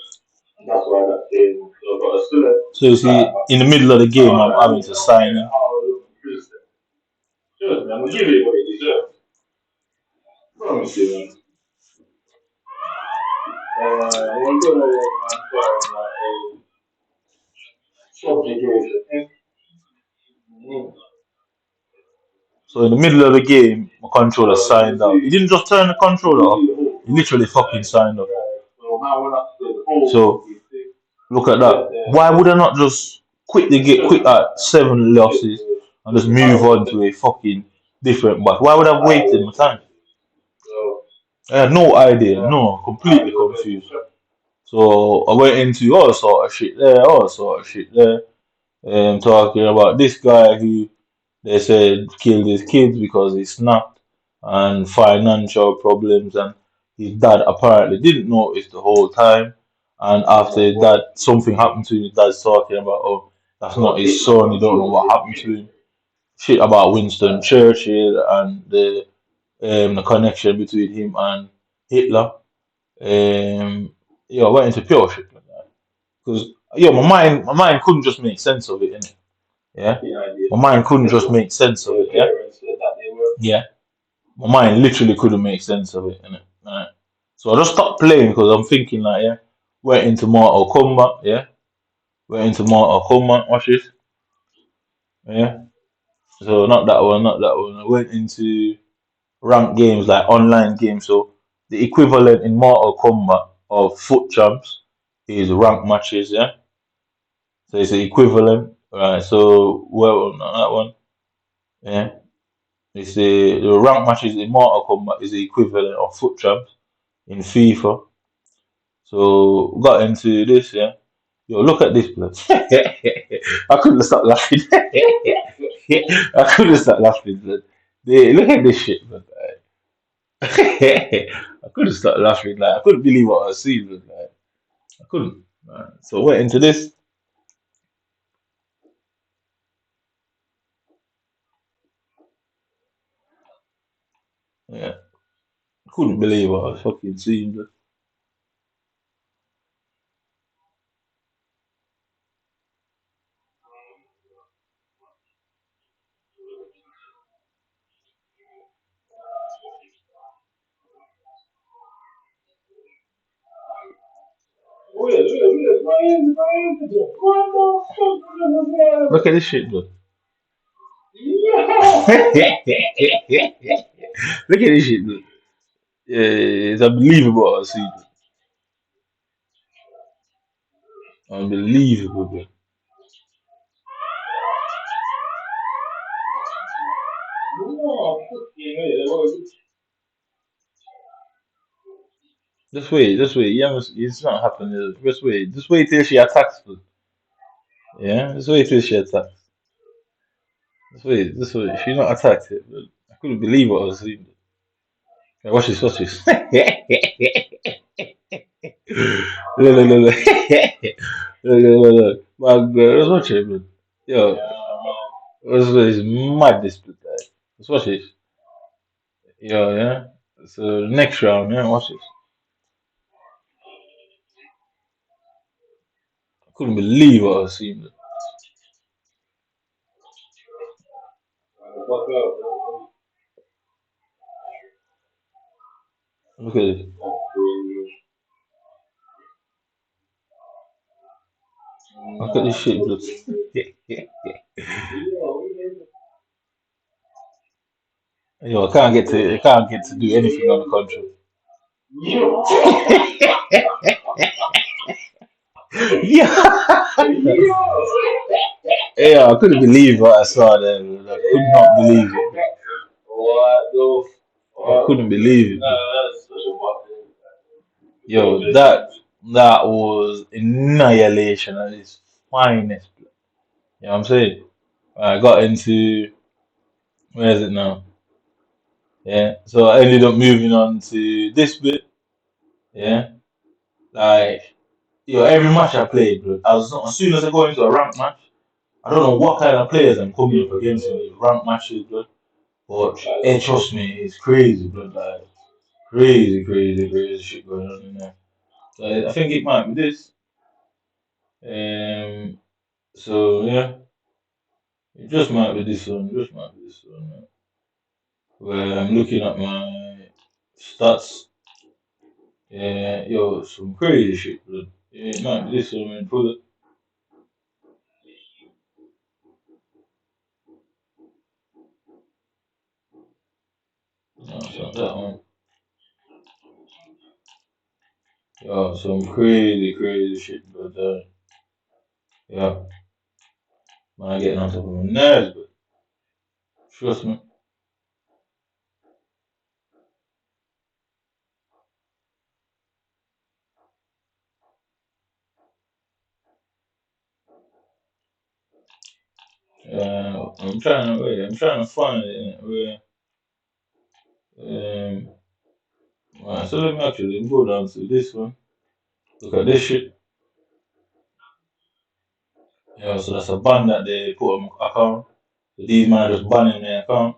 And that's why that came. So I've got to select So you see, sidebar. in the middle of the game, All I'm that, having really to don't sign care in. how I look and feel. Trust me, I'm gonna give it what it deserves. Promise you, man. I'm gonna work on trying a subjugation. Mm-hmm. So in the middle of the game, my controller So you can signed out. He see, didn't just turn the you controller can off; see the whole he literally fucking right? signed up. Right. So now when I play the whole So fucking thing, look at select that. Why would I not just quit the it's get just quit at seven losses and just just move how on to a fucking different but why would I have how wasted it my time? is. So I had no idea, yeah, no, how completely you best confused. So I went into all sort of shit there, all sort of shit there. Talking about this guy who they said killed his kids because he snapped and financial problems, and his dad apparently didn't notice the whole time. And after that, something happened to him. His dad's talking about, oh, that's not his son. You don't know what happened to him. Shit about Winston Churchill and the connection between him and Hitler. Yeah, I went into pure shit like that because yeah, my mind couldn't just make sense of it, innit? Yeah, my mind couldn't just make sense of it. Yeah, yeah, my mind literally couldn't make sense of it, innit? Right. So I just stopped playing because I'm thinking like, yeah, went into Mortal Kombat. Yeah, went into Mortal Kombat. Watch this. Yeah. So not that one, not that one. I went into ranked games like online games. So the equivalent in Mortal Kombat of foot champs is ranked matches. Yeah. So it's the equivalent. Right, so well on that one, yeah. They say the rank matches in Mortal Kombat is the equivalent of foot jumps in FIFA. So got into this, yeah. Yo, look at this, blood. I couldn't stop laughing. I couldn't stop laughing, blood. Look at this shit, blood. I couldn't stop laughing. Like I couldn't believe what I was seeing, blood. Like, I couldn't. So I went into this. Yeah, I couldn't believe what I was fucking seeing, blood. Look at this shit, blood. Look at this shit, blood. Yeah, it's unbelievable what I see. Unbelievable, bro. Just wait. Yeah, it's not happening. Just wait till she attacks, bro. Yeah, just wait till she attacks. Just wait. She not attacked it, bro. I couldn't believe what I was seeing. Yeah, watch this, watch this. Look, look, look, look. Look, look, look, look. My God, let's watch it, bro. Yo, it's mad, this, bro. Let's watch this. Yo, yeah. So, next round, yeah, watch this. I couldn't believe what I was seeing, bro. Look at this. Look at this shit, bro. Yo, I can't get to do anything on the control. Yeah. Yeah, I couldn't believe what I saw there. Man. I could not believe it. I couldn't believe it. Yo, that was annihilation at its finest. You know what I'm saying? I got into where is it now? Yeah. So I ended up moving on to this bit. Yeah. Like every match I played, bro. As soon as I go into a rank match, I don't know what kind of players I'm coming up against in these rank matches, bro. But trust me, it's crazy, bro. Like crazy, crazy, crazy shit going on in there. So I think it might be this. Um. So yeah, it just might be this one. Just might be this one. Where I'm looking at my stats. Yeah, yo, some crazy shit, bro. Yeah, it might be this one. Man. Pull it. No, it's not that one. Yo, some crazy, crazy shit, but yeah, man, I getting on top of my nerves, but trust me. I'm trying to find it where, right, so let me actually go down to this one. Look at this shit. Yeah, so that's a ban that they put on my account. So these man are just banning their account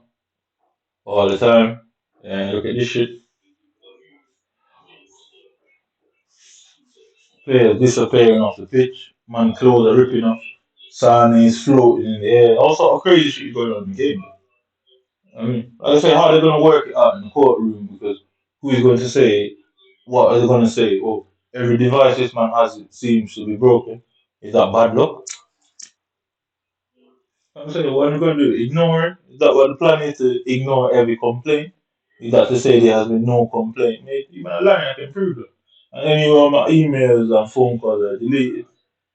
all the time. And look at this shit. Players disappearing off the pitch. Man clothes are ripping off. Sane is floating in the air. All sort of crazy shit going on in the game. I mean, like I say, how are they going to work it out in the courtroom? Because who is going to say, what are they going to say? Oh, every device this man has it seems to be broken. Is that bad luck? I'm saying, what are they going to do? Ignore it? Is that what the plan is, to ignore every complaint? Is that to say there has been no complaint made? Even a line I can prove it. And anyway, all my emails and phone calls are deleted.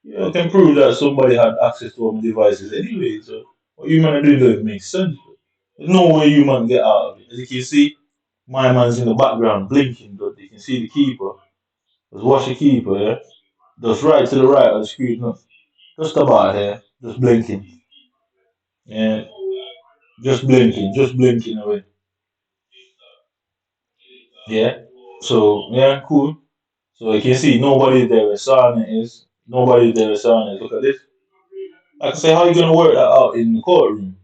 Yeah, I can prove that somebody had access to home devices anyway. So what you man doing doesn't make sense. There's no way you man get out of it. As you can see, my man's in the background blinking, but you can see the keeper. Just watch the keeper, yeah? Just right to the right of the screen, no? Just about here, just blinking. Yeah, just blinking away. Yeah. So yeah, cool. So you can see nobody there where Sana is. Nobody there where Sana is. Look at this. Like I say, how you gonna work that out in the courtroom?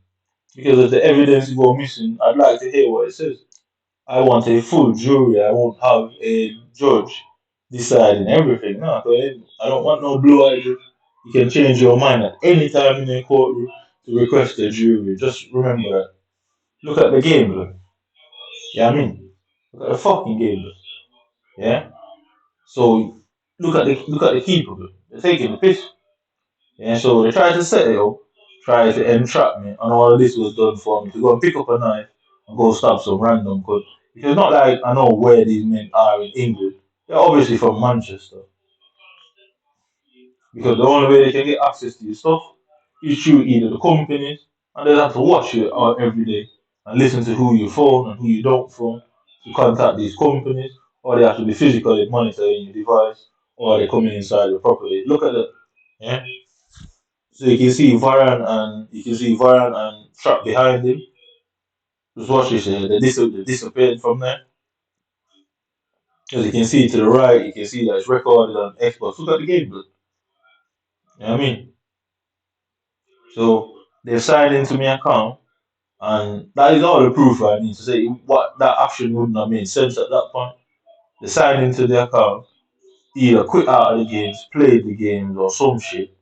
Because if the evidence go missing, I'd like to hear what it says. I want a full jury. I won't have a judge deciding everything. No, 'cause I don't want no blue eyed. You can change your mind at any time in a courtroom to request a jury. Just remember that. Look at the game, bro. Yeah, I mean, look at the fucking game, bro. Yeah. So look at the keeper, bro. They're taking the piss. Yeah. So they tried to set it up, try to entrap me, and all of this was done for me to go and pick up a knife and go stab some random cuz. Because it's not like I know where these men are in England. They're obviously from Manchester. Because the only way they can get access to your stuff is through either the companies and they have to watch you out every day and listen to who you phone and who you don't phone to contact these companies, or they have to be physically monitoring your device, or they're coming inside your property. Look at that. Yeah. So you can see Varan and Trap behind him. Just watch this. They disappeared from there. As you can see to the right, you can see that it's recorded on Xbox. Look at the game, bro. You know what I mean? So they've signed into my account, and that is all the proof I need to say what that action wouldn't have made sense at that point. They signed into the account, either quit out of the games, played the games, or some shit,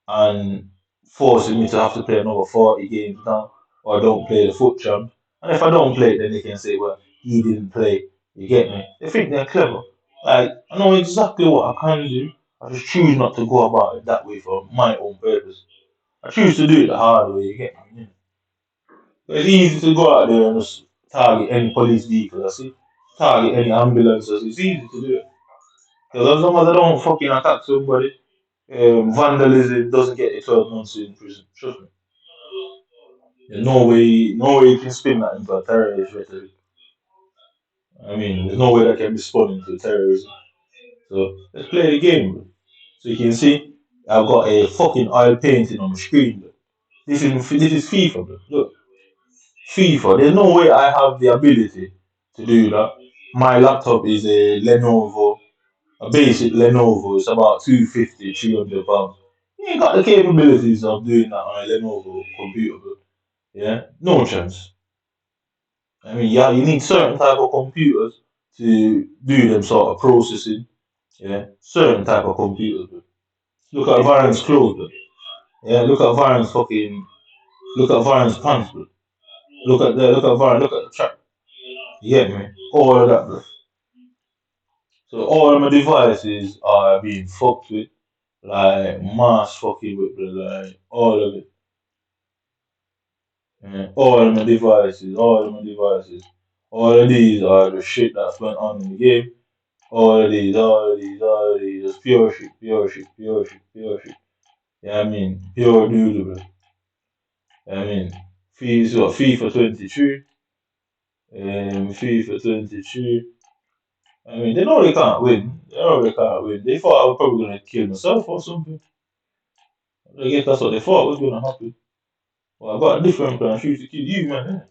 and forcing me to have to play another 40 games now, or don't play the foot champ. And if I don't play it, then they can say, well, he didn't play. You get me? They think they're clever. Like, I know exactly what I can do. I just choose not to go about it that way for my own purpose. I choose to do it the hard way, you get me? It's easy to go out there and just target any police vehicle, I see. Target any ambulances. It's easy to do it. Because as long as I don't fucking attack somebody, vandalism doesn't get you 12 months in prison. Trust me. There's no way you can spin that into a terrorist rhetoric. I mean, there's no way that can be spun into terrorism. So let's play the game, bro. So you can see, I've got a fucking oil painting on the screen, bro. This is FIFA, bro. Look, FIFA. There's no way I have the ability to do that. My laptop is a Lenovo, a basic Lenovo. It's about 250, 300 pounds. You ain't got the capabilities of doing that on a Lenovo computer, bro. Yeah, no chance. I mean, yeah, you need certain type of computers to do them sort of processing. Yeah, certain type of computers. Bro. Look at Varyn's clothes, bro. Yeah, look at Varyn's pants, bro. Look at Varyn, look at the track. You get me? All of that, bro. So all of my devices are being fucked with, like mass fucking with, bro. Like all of it. Yeah, all of my devices. All of these are the shit that's went on in the game. All of these, just pure shit, pure shit, pure shit, pure shit. Yeah, I mean, pure doodle, bro. I mean, FIFA 23, FIFA 23. I mean, they know they can't win. They know they can't win. They thought I was probably gonna kill myself or something. I guess that's what they thought was gonna happen. Well, I got a different plan. Shoot to kill you, man.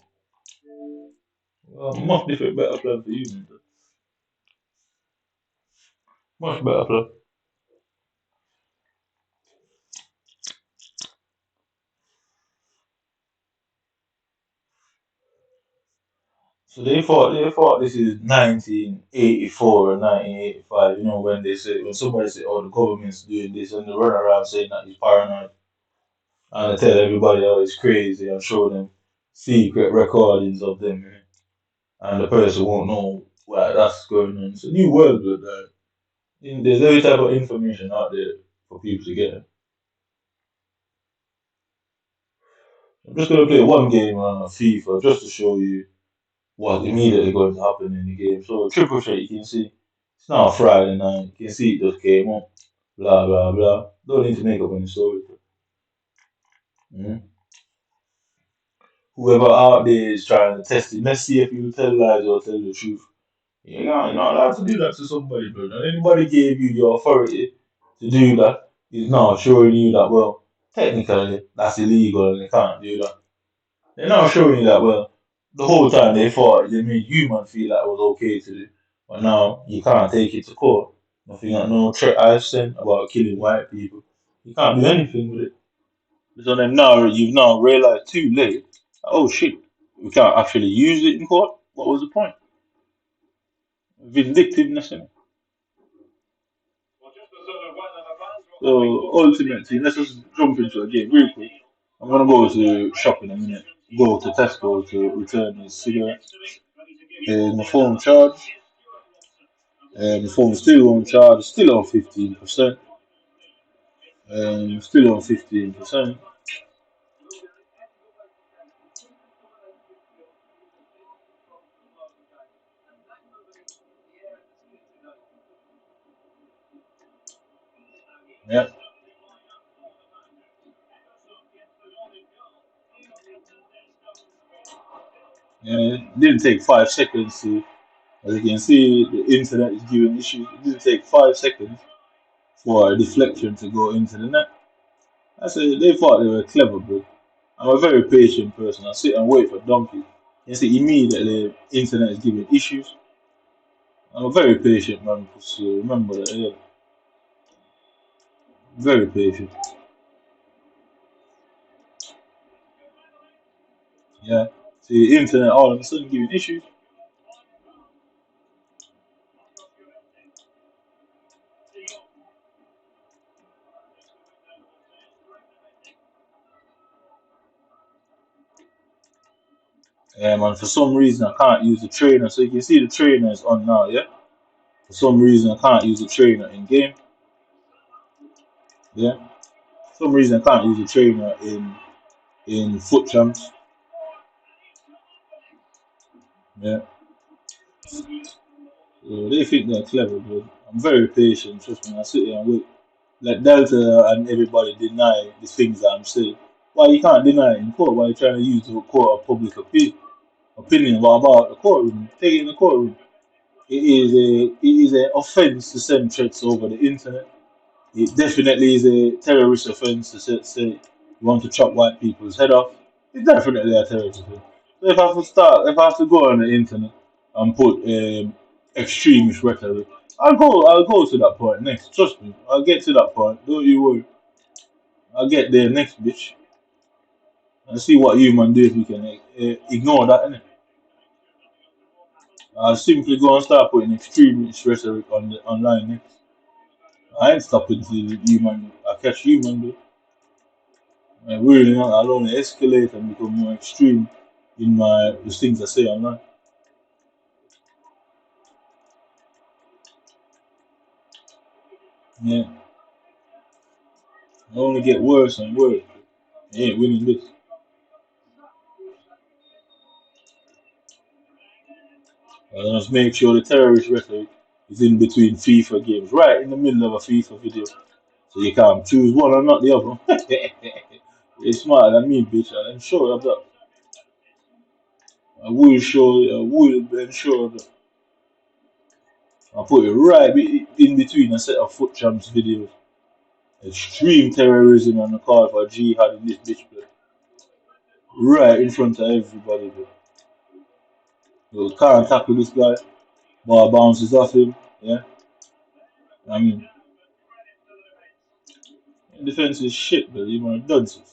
Well, much different, better plan for you, man. Much better plan. So they thought this is 1984 or 1985. You know when somebody say, "Oh, the government's doing this," and they run around saying that he's paranoid, and they tell everybody, "Oh, he's crazy," and show them secret recordings of them, and the person won't know what that's going on. It's a new world, but there's every type of information out there for people to get. I'm just gonna play one game on FIFA just to show you what's immediately going to happen in the game. So triple threat, you can see it's now Friday night. You can see it just came up. blah blah blah. Don't need to make up any story. Mm. Whoever out there is trying to test it, let's see if you tell lies or tell the truth. You're not allowed to do that to somebody, bro. And anybody gave you the authority to do that is now showing you that, well, technically that's illegal and they can't do that. They're now showing you that, well, the whole time they thought they made human feel like it was okay to do, but now you can't take it to court. Nothing, no threat I've sent about killing white people. You can't do anything with it. So then now you've now realized too late, oh shit, we can't actually use it in court. What was the point? Vindictiveness, innit? So ultimately, let's just jump into a game real quick. I'm gonna go to shop in a minute. Go to Tesco to return his cigarette. My phone charged. My phone still on charge. Still on 15%. Still on 15%. Yeah. Yeah. It didn't take 5 seconds to. As you can see, the internet is giving issues. It didn't take 5 seconds for a deflection to go into the net. I said they thought they were clever, bro. I'm a very patient person. I sit and wait for donkeys. You see, immediately the internet is giving issues. I'm a very patient man, so remember that. Yeah, very patient. Yeah. See, the internet all of a sudden giving issues. Yeah, man. For some reason, I can't use the trainer. So you can see the trainer is on now. Yeah. For some reason, I can't use the trainer in game. Yeah. For some reason, I can't use the trainer in foot champs. Yeah. So they think they're clever, but I'm very patient. Trust me. I sit here and wait. Let Delta and everybody deny the things that I'm saying. Why you can't deny it in court? Why you trying to use the court of public opinion? What about the courtroom? Take it in the courtroom. It is a offence to send threats over the internet. It definitely is a terrorist offence to say you want to chop white people's head off. It's definitely a terrorist offence. So if I have to go on the internet and put extremist rhetoric, I'll go to that point next. Trust me, I'll get to that point. Don't you worry. I'll get there next, bitch, and see what human do if we can ignore that. Innit? I'll simply go and start putting extremist rhetoric on the online next. I ain't stopping till human. I catch human, do. And really, I'll only escalate and become more extreme in the things I say online. Yeah, I only get worse and worse. I ain't winning this. I just make sure the terrorist rhetoric is in between FIFA games, right in the middle of a FIFA video. So you can't choose one or not the other. You're smarter than me, bitch. I'm sure of that. I will ensure that. I'll put it right in between a set of foot champs videos. Extreme terrorism and the call for jihad in this bitch, bro. Right in front of everybody, bro. You can't tackle this guy. Ball bounces off him. Yeah. I mean, defense is shit, bro. You want dunces.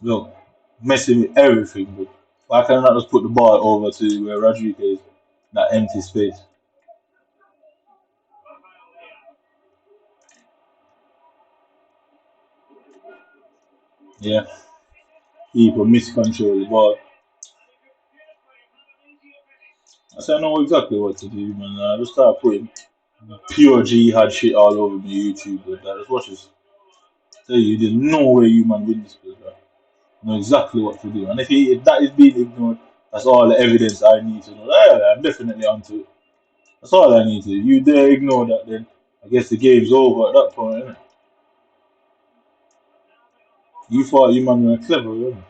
Look, messing with everything, bro. Why can't I not just put the ball over to where Rodriguez, that empty space? Yeah, people miscontrol the ball. I said I know exactly what to do, man. I just start putting pure jihad shit all over my YouTube, but I just watch this. Tell you, there's no way you man win this, bro. I know exactly what to do. And if that is being ignored, that's all the evidence I need to know. Yeah, I'm definitely onto it. That's all I need to do. You dare ignore that, then I guess the game's over at that point, innit? You thought you man were clever, innit?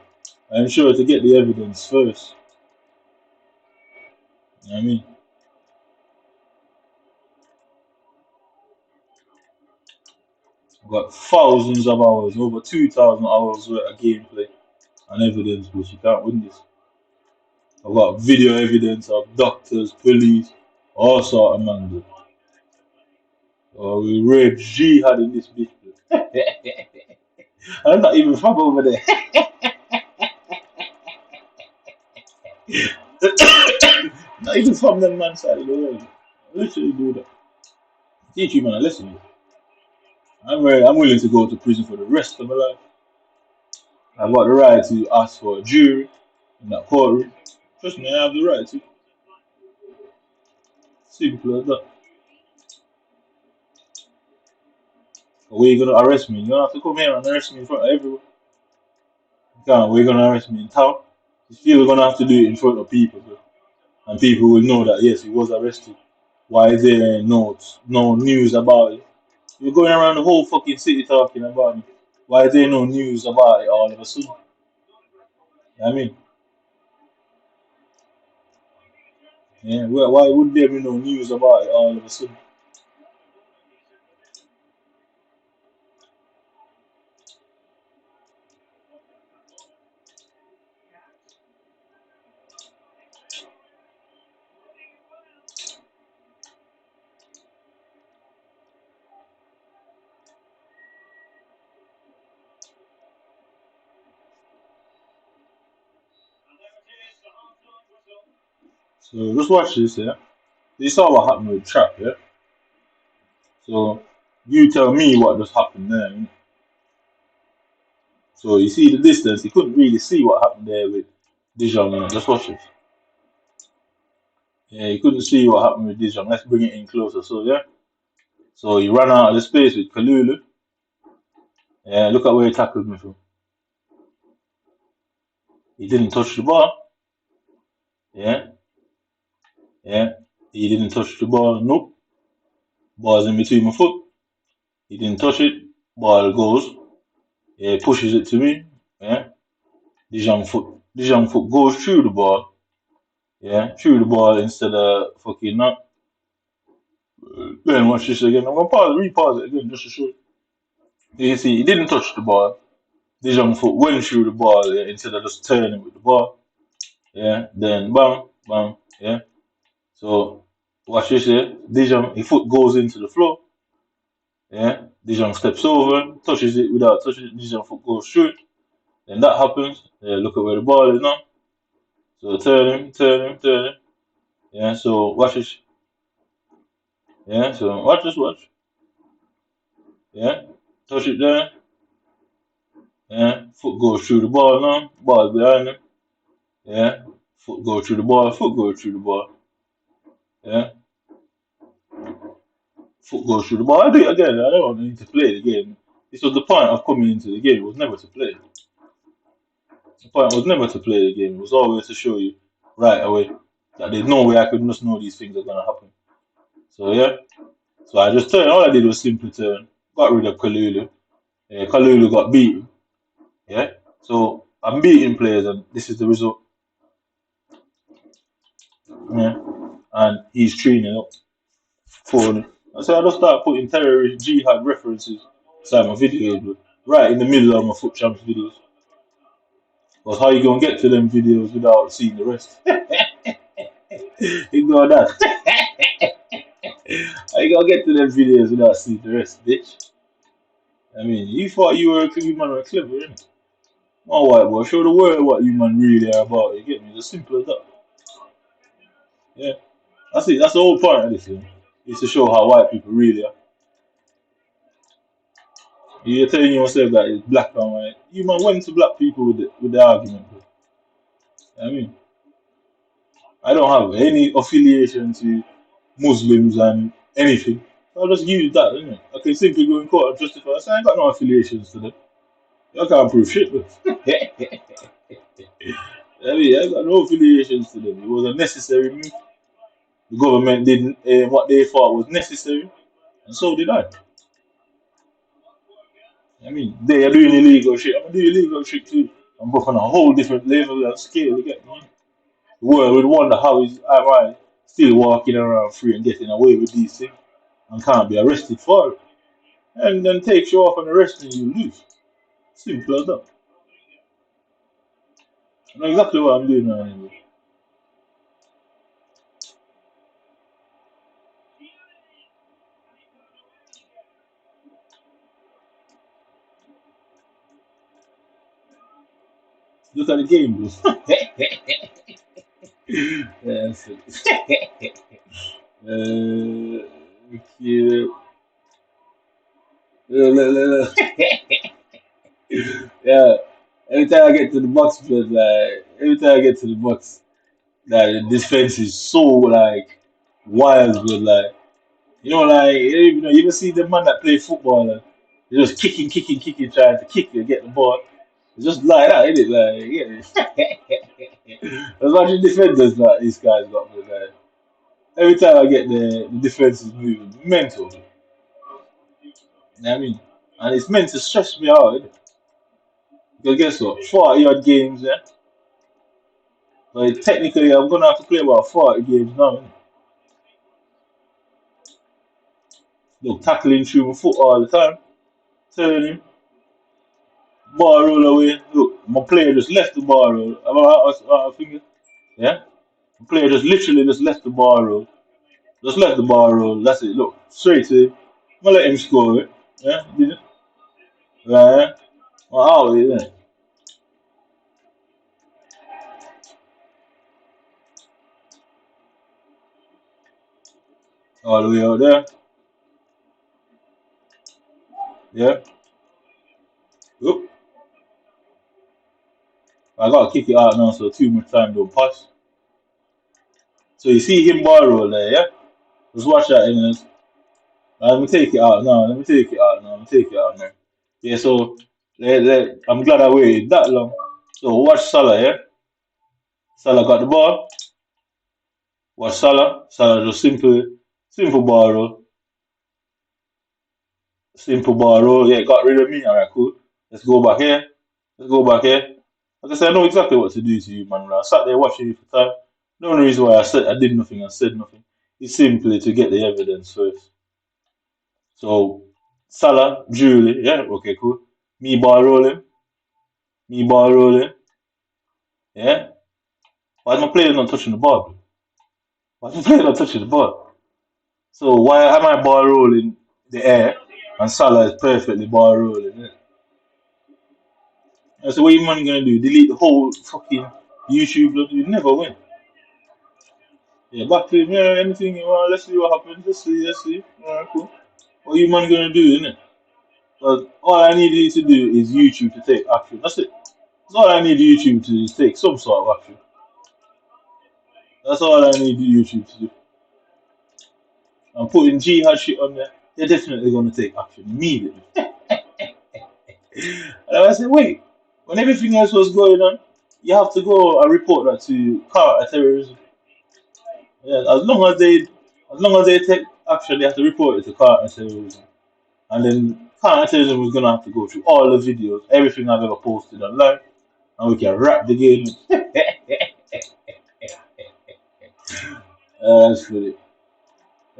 I'm sure to get the evidence first. You know what I mean? I've got thousands of hours, over 2,000 hours worth of gameplay and evidence, but you can't win this. I've got video evidence of doctors, police, all sort of man. Oh, we rage jihad in this bitch. I'm not even from over there. Not even from them man side of the world. I literally do that. Teach you man a lesson. I'm willing to go to prison for the rest of my life. I've got the right to ask for a jury in that courtroom. Trust me, I have the right to. Simple as that. But where you gonna arrest me? You don't have to come here and arrest me in front of everyone. You can't. Where you gonna arrest me in town? You feel we're gonna have to do it in front of people, bro. And people will know that yes, he was arrested. Why is there no news about it? You're going around the whole fucking city talking about it. Why is there no news about it all of a sudden? I mean, yeah, why would there be no news about it all of a sudden? So just watch this, yeah. You saw what happened with Trap, yeah. So you tell me what just happened there. Innit? So you see the distance, you couldn't really see what happened there with Dijon. Innit? Just watch this. Yeah, you couldn't see what happened with Dijon. Let's bring it in closer. So yeah. So he ran out of the space with Kalulu. Yeah, look at where he tackled me from. He didn't touch the ball. Yeah, yeah. He didn't touch the ball. Nope. Ball's in between my foot. He didn't touch it. Ball goes. Yeah, pushes it to me. Yeah. Dijon foot goes through the ball. Yeah, through the ball instead of fucking not. Then watch this again. I'm gonna repause it again just to show you. You see, he didn't touch the ball. Dijon foot went through the ball, yeah, instead of just turning with the ball. Yeah, then bang, bang. Yeah. So watch this here. Dijon, his foot goes into the floor. Yeah. Dijon steps over, touches it without touching it. Dijon foot goes through it. Then that happens. Yeah, look at where the ball is now. So turn him, turn him, turn him. Yeah, so watch this. Yeah, so watch this, watch. Yeah, touch it there. Yeah, foot goes through the ball now. Ball behind him. Yeah, foot go through the ball. Foot go through the ball. Yeah, foot goes through the ball. I do it again. I don't need to play the game. This was the point of coming into the game. It was never to play. The point was never to play the game. It was always to show you right away that there's no way I could just know these things are gonna happen. So yeah, so I just turned. All I did was simply turn. Got rid of Kalulu. Yeah, Kalulu got beaten. Yeah, so I'm beating players, and this is the result. Yeah, and he's training up for me. So I just start putting terrorist jihad references inside my videos, but right in the middle of my foot champs videos. Because how you gonna get to them videos without seeing the rest? Ignore that. How you gonna get to them videos without seeing the rest, bitch? I mean, you thought you man were clever, innit? My white boy, show the world what you man really are about. You get me? It's as simple as that. Yeah. That's it. That's the whole point of this thing. Is to show how white people really are. You're telling yourself that it's black and white. You man went to black people with the argument. Bro. I mean, I don't have any affiliation to Muslims and anything. I'll just use that, innit? I can simply go in court and justify. I say I ain't got no affiliations to them. I can't prove shit, bro. I mean, I got no affiliations to them. It was a necessary move. The government did what they thought was necessary, and so did I. I mean, they are doing illegal shit. I'm gonna do illegal shit too. I'm both on a whole different level and scale. You get me? The world would wonder how am I still walking around free and getting away with these things and can't be arrested for it. And then takes you off and arrest you, you lose. Simple as that. I know exactly what I'm doing now anyway. Look at the game, bro. Yeah, that's it. Okay. Yeah. Every time I get to the box, but like every time I get to the box, like the defense is so like wild, but like you ever see the man that play football and they're just kicking, trying to kick you, get the ball. It's just like that, isn't it? Like, yeah. As much as defenders that these guys got, but like every time I get the defense is moving, mental. You know what I mean? And it's meant to stress me out, innit? Because guess what? 40 odd games, yeah. But technically, I'm gonna have to play about 40 games now. Innit? Look, tackling through my foot all the time, turning, ball roll away. Look, my player just left the ball roll. I think, yeah. The player just literally just left the ball roll. Just left the ball roll. That's it. Look, straight to him. I'm gonna let him score it. Yeah, did it? Right. Well, out of it, all the way out there. Yeah. Oop. I gotta kick it out now, so too much time don't pass. So you see him ball roll there, yeah? Just watch that in this. Let me take it out now. Let me take it out now. Let me take it out now. Yeah, so I'm glad I waited that long. So watch Salah, yeah? Salah got the ball. Watch Salah. Salah just simple ball roll. Simple ball roll. Yeah, got rid of me. Alright, cool. Let's go back here. Let's go back here. Like I said, I know exactly what to do to you, man. I sat there watching you for time. The only reason why I did nothing and said nothing is simply to get the evidence first. So Salah, Julie, yeah, okay, cool. Me ball rolling, me ball rolling, yeah. Why is my player not touching the ball? Why is my player not touching the ball? So why am I ball rolling the air and Salah is perfectly ball rolling? Yeah? I said, what you man gonna do? Delete the whole fucking YouTube? You never win. Yeah, back to him, yeah, anything you want, let's see what happens, let's see. Alright, cool. What you man gonna do, innit? But all I need you to do is YouTube to take action. That's it. That's all I need YouTube to do is take some sort of action. That's all I need YouTube to do. I'm putting jihad shit on there. They're definitely gonna take action immediately. And I said, wait, when everything else was going on, you have to go and report that to counter terrorism. Yeah, as long as they take action, they have to report it to counter terrorism. And then counterterrorism was gonna have to go through all the videos, everything I've ever posted online, and we can wrap the game. That's funny.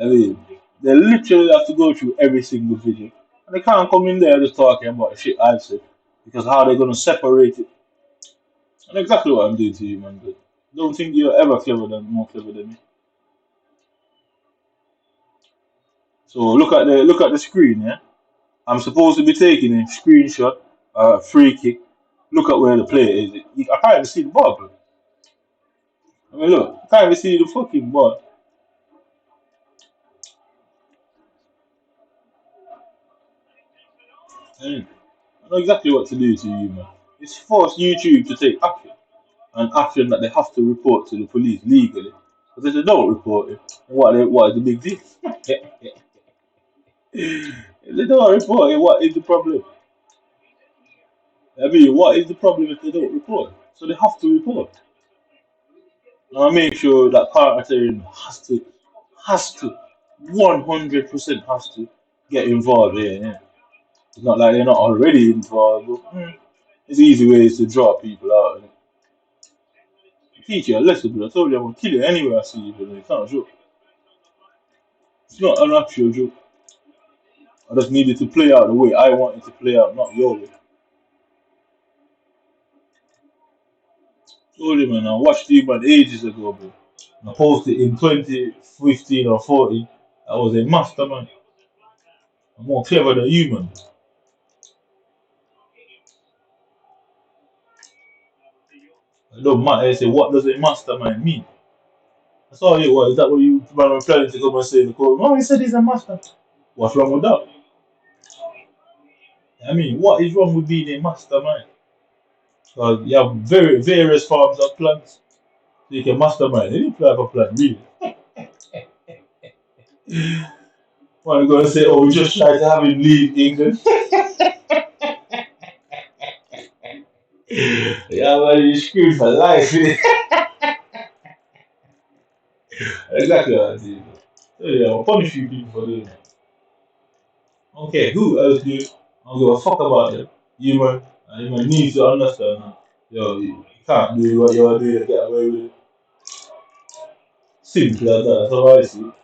I mean, they literally have to go through every single video, and they can't come in there just talking about the shit I've said because how they're gonna separate it. And exactly what I'm doing to you, man. But don't think you're ever more clever than me. So look at the screen, yeah. I'm supposed to be taking a screenshot, free kick. Look at where the player is. I can't even see the ball, bro. I mean, look, I can't even see the fucking ball. I mean, I know exactly what to do to you, man. It's force YouTube to take action, and action that they have to report to the police legally. Because if they don't report it, what is the big deal? If they don't report it, what is the problem? I mean, what is the problem if they don't report? So they have to report. And I make sure that Carter has to, 100% has to get involved here. Yeah. It's not like they're not already involved. But, it's easy ways to draw people out. And teach you a lesson, but I told you I'm gonna kill you anywhere I see you. But it's not a joke. It's not an actual joke. I just needed to play out the way I wanted to play out, not your way. Told you, man. I watched you man ages ago, bro. I posted in 2015 or 14. I was a mastermind. I'm more clever than you, man. It don't matter. I say, what does a mastermind mean? That's all it was. Is that what you man were planning to come and say in the court? No, he said he's a master. What's wrong with that? I mean, what is wrong with being a mastermind? Because you have various forms of plans. So you can mastermind any type of plan, really. What are you going to say? Oh, we just tried to have him leave England. Yeah, man, you're screwed for life. Exactly what I did. So, yeah, I'll punish you people for doing that. Okay, who else do it? I don't give a fuck about them. You man, and you man need to understand that. Yo, you can't do what you want to do and get away with it. Simple as that. That's how I see it.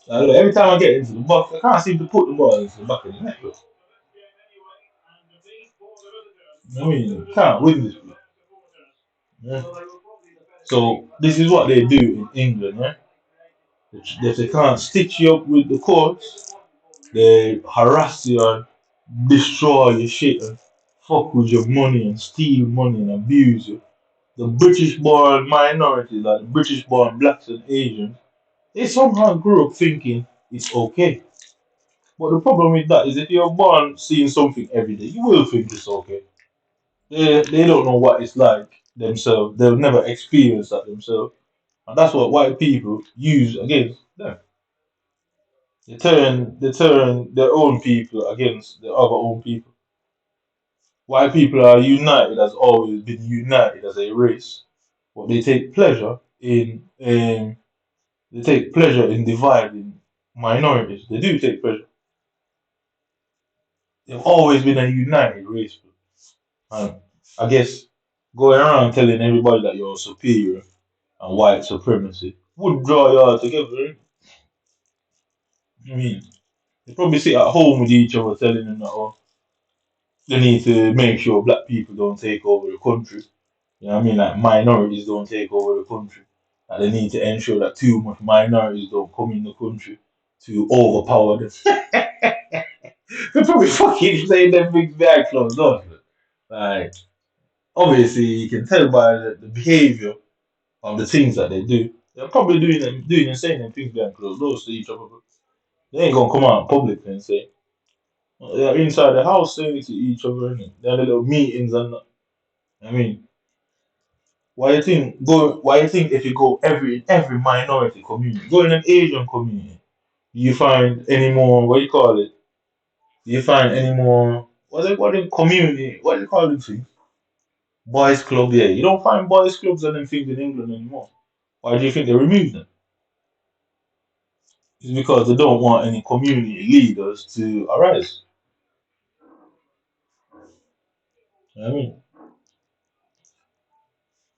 Like, look, every time I get into the box, I can't seem to put the ball into the back of the net. Look. I mean, you can't win this. Bro. Yeah. So this is what they do in England, right? If they can't stitch you up with the courts, they harass you and destroy your shit and fuck with your money and steal money and abuse you. The British born minorities, like the British born blacks and Asians, they somehow grew up thinking it's okay. But the problem with that is if you're born seeing something every day, you will think it's okay. They don't know what it's like themselves. They've never experienced that themselves. And that's what white people use against them. They turn their own people against the other own people. White people are united, has always been united as a race, but they take pleasure in dividing minorities. They do take pleasure. They've always been a united race, and I guess going around telling everybody that you're superior and white supremacy would draw you all together. I mean, they probably sit at home with each other telling them that they need to make sure black people don't take over the country. You know what I mean? Like minorities don't take over the country. Like they need to ensure that too much minorities don't come in the country to overpower them. They're probably fucking saying them things behind closed doors. Like obviously you can tell by the behaviour of the things that they do. They're probably doing and saying them things behind closed doors to each other. But they ain't gonna come out in public and say they're inside the house saying it to each other and they're little meetings and that. I mean, why you think if you go every minority community, go in an Asian community, do you find any more what do you call it? Do you find any more what in community what do you call them things? Boys club, yeah. You don't find boys clubs and them things in England anymore. Why do you think they removed them? It's because they don't want any community leaders to arise. You know what I mean?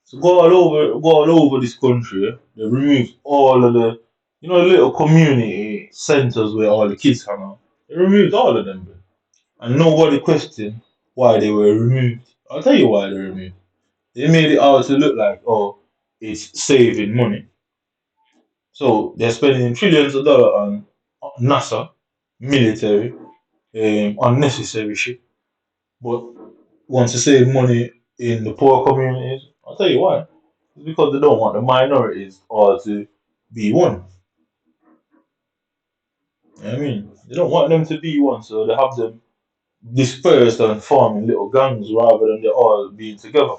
So go all over this country. Yeah? They removed all of the, little community centers where all the kids hang out. They removed all of them, bro. And nobody questioned why they were removed. I'll tell you why they were removed. They made it out to look like, oh, it's saving money. So they're spending trillions of dollars on NASA, military, unnecessary shit. But want to save money in the poor communities. I'll tell you why. It's because they don't want the minorities all to be one. You know what I mean? They don't want them to be one, so they have them dispersed and forming little gangs rather than they all being together.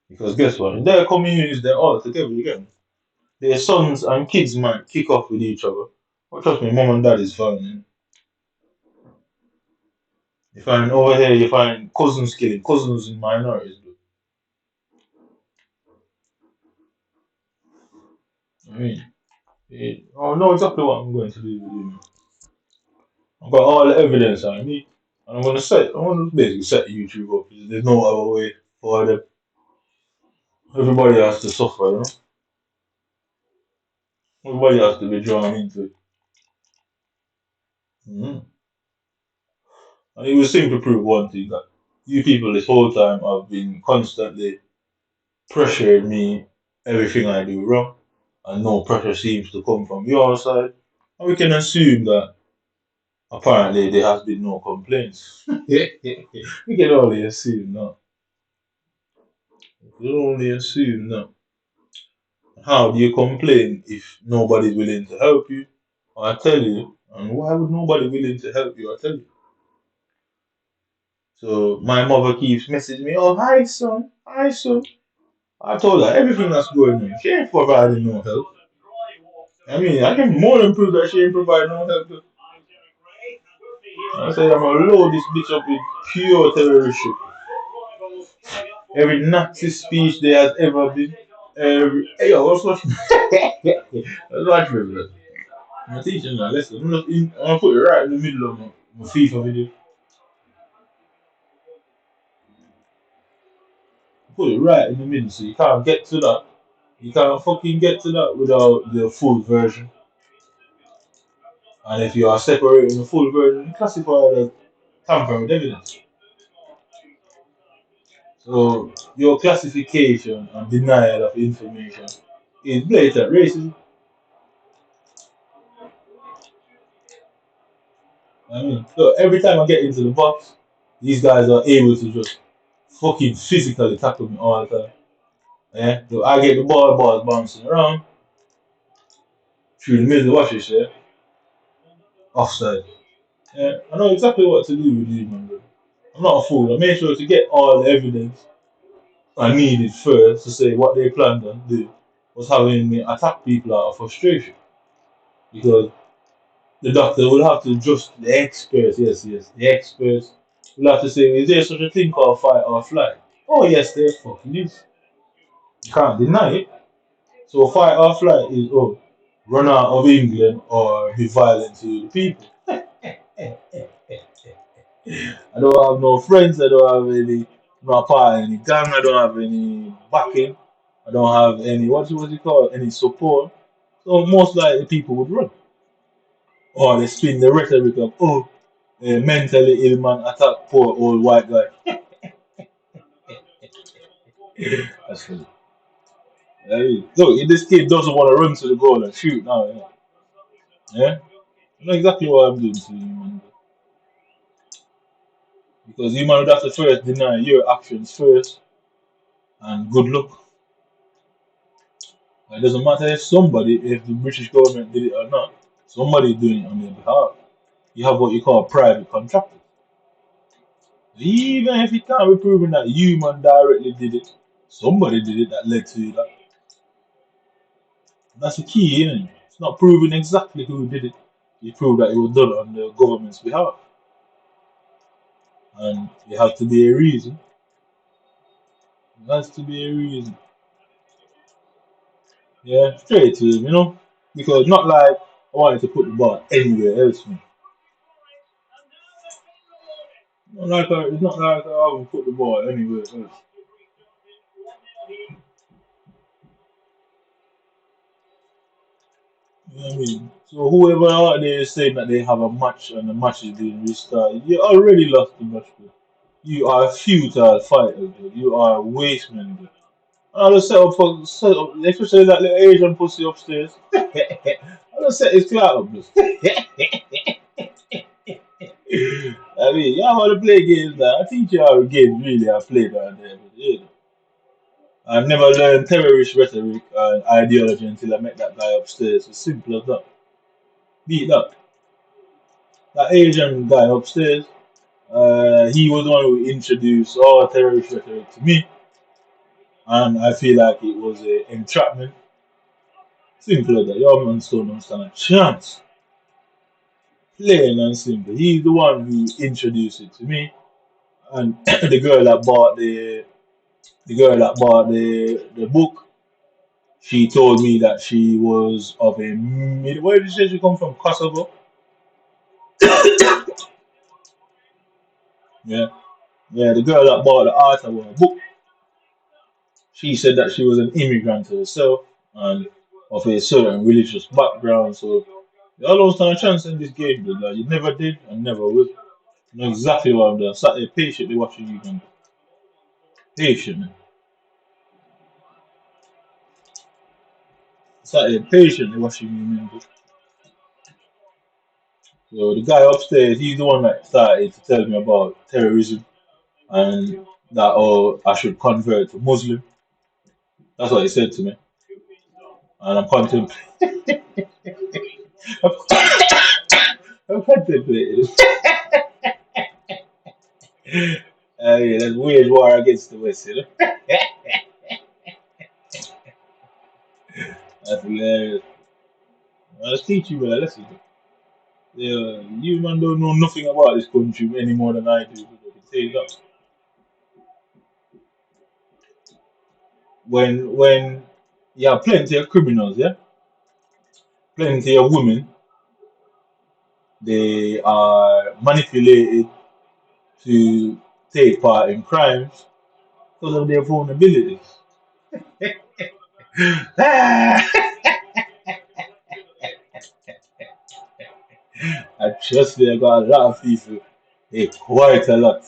Because guess what? In their communities, they're all together again. Their sons and kids might kick off with each other. But trust me, mom and dad is fine. You find over here, you find cousins killing cousins in minorities. I mean, I know exactly what I'm going to do with you. I've got all the evidence I need. And I'm gonna basically set YouTube up. There's no other way for them. Everybody has to suffer, you know? Everybody has to be drawn into it. Mm-hmm. And it will seem to prove one thing that you people this whole time have been constantly pressuring me everything I do wrong, and no pressure seems to come from your side. And we can assume that apparently there has been no complaints. We can only assume that. We can only assume that. How do you complain if nobody's willing to help you? I tell you, and why would nobody willing to help you? I tell you. So my mother keeps messaging me, oh hi son, hi son. I told her everything that's going on. She ain't providing no help. I mean, I can more than prove that she ain't providing no help. I said I'm gonna load this bitch up with pure terrorist shit. Every Nazi speech there has ever been. Hey, yo, what's watching? Let's watch me, bro. I'm teaching that lesson. I'm gonna put it right in the middle of my FIFA video. Put it right in the middle so you can't get to that. You can't fucking get to that without the full version. And if you are separating the full version, you classify it as tampering with evidence. So your classification and denial of information is blatant racism. I mean, so every time I get into the box, these guys are able to just fucking physically tackle me all the time. Yeah, so I get the balls bouncing around through the middle of the watches, yeah, offside. Yeah, I know exactly what to do with you, man. Bro. I'm not a fool. I made sure to get all the evidence I needed first to say what they planned on do was having me attack people out of frustration. Because the doctor will have to just the experts, yes, the experts will have to say, is there such a thing called fight or flight? Oh yes, there fucking is. You can't deny it. So fight or flight is run out of England or be violent to the people. I don't have no friends, I don't have any not part of any gang, I don't have any backing, I don't have any what you call it, any support. So most likely people would run. Or they spin the rhetoric of a mentally ill man attack poor old white guy. That's funny. Hey, look, if this kid doesn't want to run to the goal and shoot now, yeah? I know exactly what I'm doing to you, man. Because you man would have to first deny your actions first, and good luck. It doesn't matter if the British government did it or not, somebody doing it on their behalf. You have what you call private contractors. Even if it can't be proven that you man directly did it, somebody did it that led to that. That's the key, isn't it? It's not proving exactly who did it. You prove that it was done on the government's behalf. And it has to be a reason. It has to be a reason. Yeah, straight to him, you know? Because not like I wanted to put the ball anywhere else, man. It's not like I haven't put the ball anywhere else. You know what I mean? So whoever out there is saying that they have a match and the match is being restarted, you already lost the match, bro. You are a futile fighter, bro. You are a waste man, bro. I just set up, especially that little Asian pussy upstairs. I just set his clout up, bro. I I mean, yeah, I want to play games that I teach you how games really are played around there. But, I never learned terrorist rhetoric and ideology until I met that guy upstairs. It's simple as that. Beat that. That Asian guy upstairs, he was the one who introduced all terrorist rhetoric to me, and I feel like it was a entrapment. Simple as that. Your man don't stand a chance. Plain and simple. He's the one who introduced it to me, and the girl that bought the book. She told me that she was of a where did she say she come from? Kosovo. Yeah, yeah. The girl that bought the art of her book. She said that she was an immigrant herself and of a certain religious background. So you always stand a chance in this game, but like, you never did and never will. You know exactly what I'm doing. Sat there patiently watching you, man. Patiently. Sat there patiently watching you, man. So the guy upstairs, he's the one that started to tell me about terrorism and that I should convert to Muslim. That's what he said to me, and I'm contemplating. I'm contemplating. Yeah, that's wage war against the West, you know. That's hilarious. I'll teach you, man. Listen, yeah, you man don't know nothing about this country any more than I do. I can tell you that. When you have plenty of criminals, yeah, plenty of women, they are manipulated to take part in crimes because of their vulnerabilities. I trust me, I got a lot of people, quite a lot,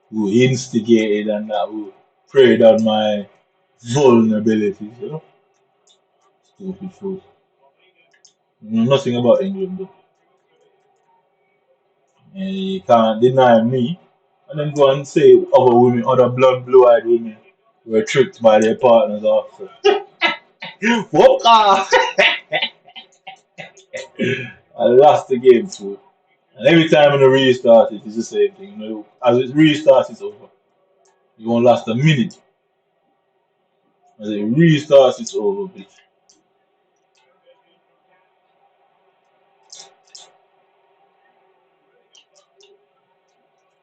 who instigated and that who preyed on my vulnerabilities, you know? Stupid fools. You know nothing about England, though. And you can't deny me. And then go and say other women, other blue-eyed women, were tricked by their partners after. Woke up! I lost the game too. And every time when I restart it, it's the same thing. You know, as it restarts, it's over. You won't last a minute. As it restarts, it's over, bitch.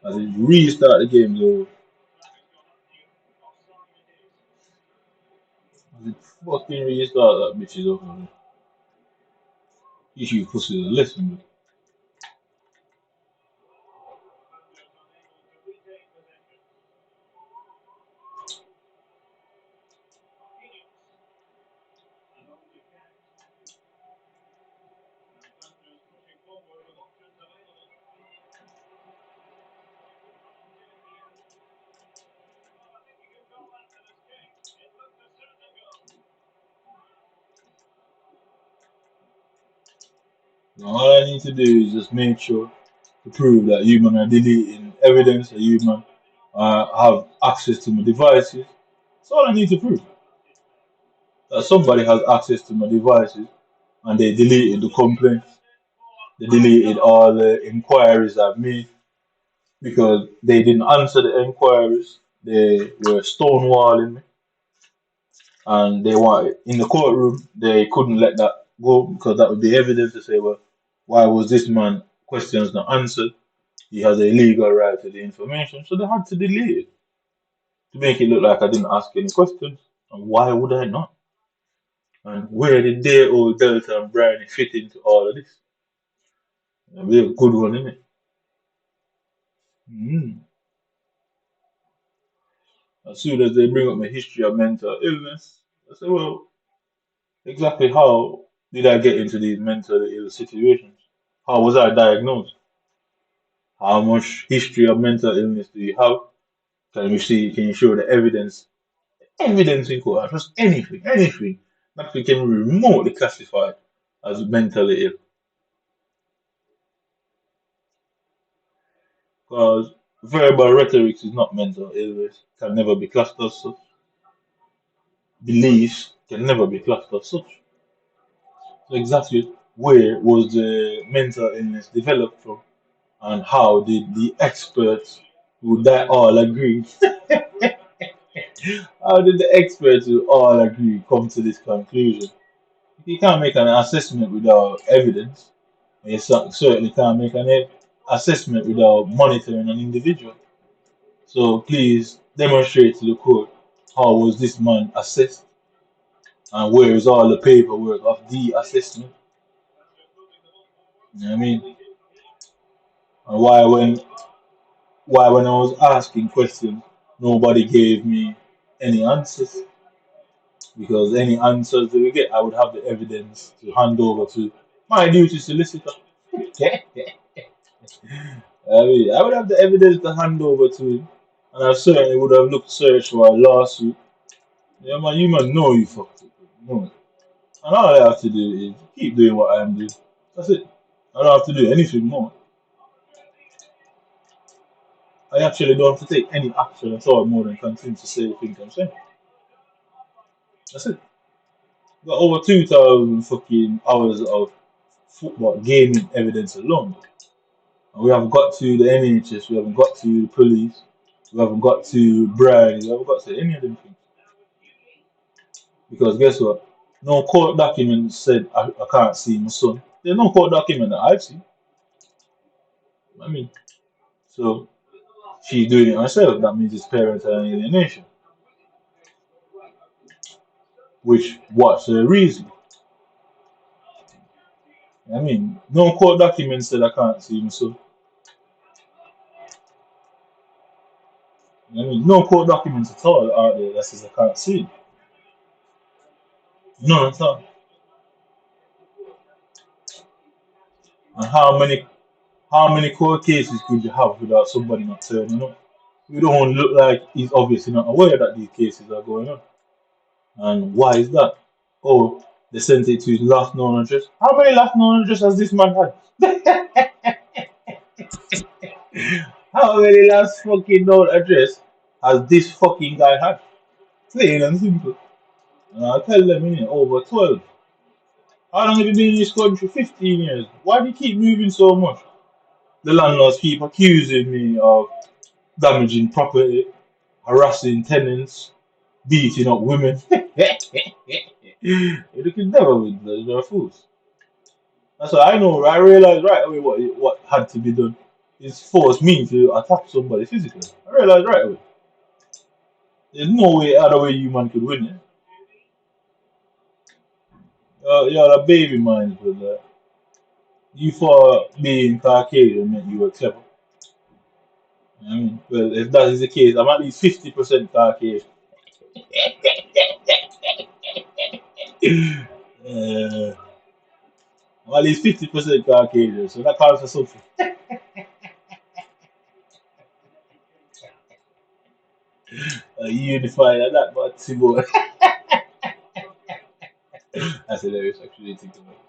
As it restart the game, though, as it fucking restart, that bitch is over. You should pussy a lesson, but all I need to do is just make sure to prove that human are deleting evidence that human have access to my devices. That's all I need to prove. That somebody has access to my devices and they deleted the complaints, they deleted all the inquiries I've made because they didn't answer the inquiries. They were stonewalling me and they wanted in the courtroom they couldn't let that go because that would be evidence to say, well, why was this man questions not answered? He has a legal right to the information, so they had to delete it to make it look like I didn't ask any questions. And why would I not? And where did day old Delta and Brownie fit into all of this? It'll be a good one, isn't it? Mm. As soon as they bring up my history of mental illness, I say, well, exactly how did I get into these mentally ill situations? How was I diagnosed? How much history of mental illness do you have? Can you see? Can you show the evidence? Evidence in court, just anything, anything that we can remotely classify as mentally ill. Because verbal rhetoric is not mental illness, can never be classed as such. Beliefs can never be classed as such. So exactly where was the mental illness developed from, and how did the experts who that all agree? How did the experts who all agree come to this conclusion? You can't make an assessment without evidence. You certainly can't make an assessment without monitoring an individual. So please demonstrate to the court how was this man assessed and where is all the paperwork of the assessment. You know what I mean? And why when I was asking questions nobody gave me any answers? Because any answers that we get I would have the evidence to hand over to my duty solicitor. I mean, I would have the evidence to hand over to him, and I certainly would have looked search for a lawsuit. Yeah, man, you must know you fucked it. No. And all I have to do is keep doing what I am doing. That's it. I don't have to do anything more. I actually don't have to take any action at all more than continue to say the things I'm saying. That's it. Got over 2,000 fucking hours of football gaming evidence alone. And we haven't got to the NHS, we haven't got to the police, we haven't got to Bride, we haven't got to any of them things. Because guess what? No court document said I can't see my son. There's no court document that I've seen. I mean, so she's doing it herself. That means it's parental alienation. Which, what's the reason? I mean, no court document said I can't see my son. I mean, no court documents at all out there that says I can't see him. None at all. And how many court cases could you have without somebody not turning up? You don't look like he's obviously not aware that these cases are going on. And why is that? Oh, they sent it to his last known address. How many last known address has this man had? How many last fucking known address has this fucking guy had? Plain and simple. And I tell them in here, over 12. How long have you been in this country? 15 years. Why do you keep moving so much? The landlords keep accusing me of damaging property, harassing tenants, beating up women. You can never win, they're fools. That's what I know. I realized right away what had to be done is force me to attack somebody physically. I realized right away. There's no way other way you man could win it. You're a baby mind, but you for being Caucasian meant you were clever. I mean, well, if that is the case, I'm at least 50% Caucasian. uh, I'm at least 50% Caucasian, so that counts for something. Unified and that, but Tibo. That's hilarious, actually, think about it.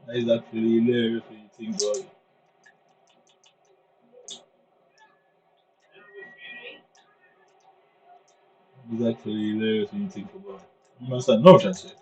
That is actually hilarious when you think about it. It's actually hilarious when you think about it. You understand? No chance.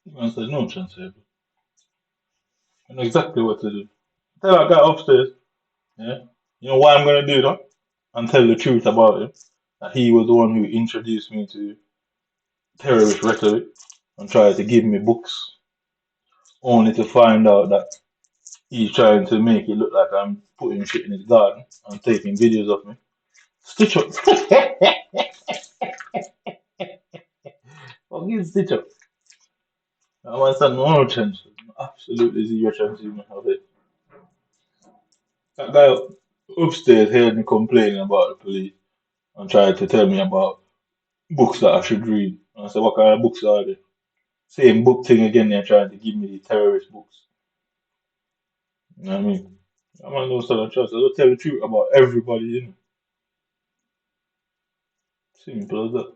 You understand? No chance. I know exactly what to do. Tell that guy upstairs, yeah? You know why I'm gonna do that? And tell the truth about him. That he was the one who introduced me to terrorist rhetoric and tried to give me books, only to find out that he's trying to make it look like I'm putting shit in his garden and taking videos of me. Stitch up. Fucking stitch up. I understand no chance. Absolutely zero chance even have it. That guy upstairs heard me complaining about the police and tried to tell me about books that I should read. And I said, what kind of books are they? Same book thing again, they're trying to give me the terrorist books. You know what I mean? I'm not no sort of trust. I don't tell the truth about everybody, you know. Simple as that.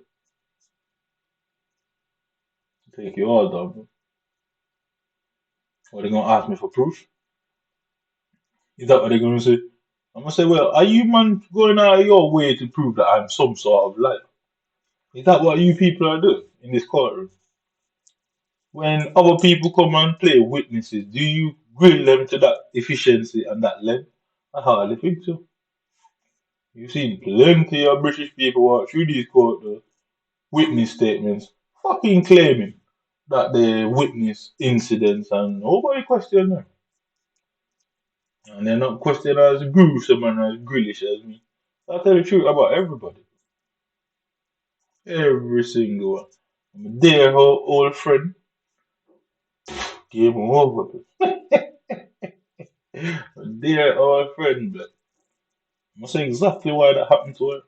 Take you all down, bro. Or they gonna ask me for proof? Is that what they're gonna say? I'm gonna say, well, are you man going out of your way to prove that I'm some sort of liar? Is that what you people are doing in this courtroom? When other people come and play witnesses, do you grill them to that efficiency and that length? I hardly think so. You've seen plenty of British people walk through these court witness statements, fucking claiming that they witnessed incidents and nobody questioned them. And they're not questioned as gruesome and as grillish as me. I'll tell the truth about everybody. Every single one. My dear old friend, game over. My dear old friend, but I say exactly why that happened to her.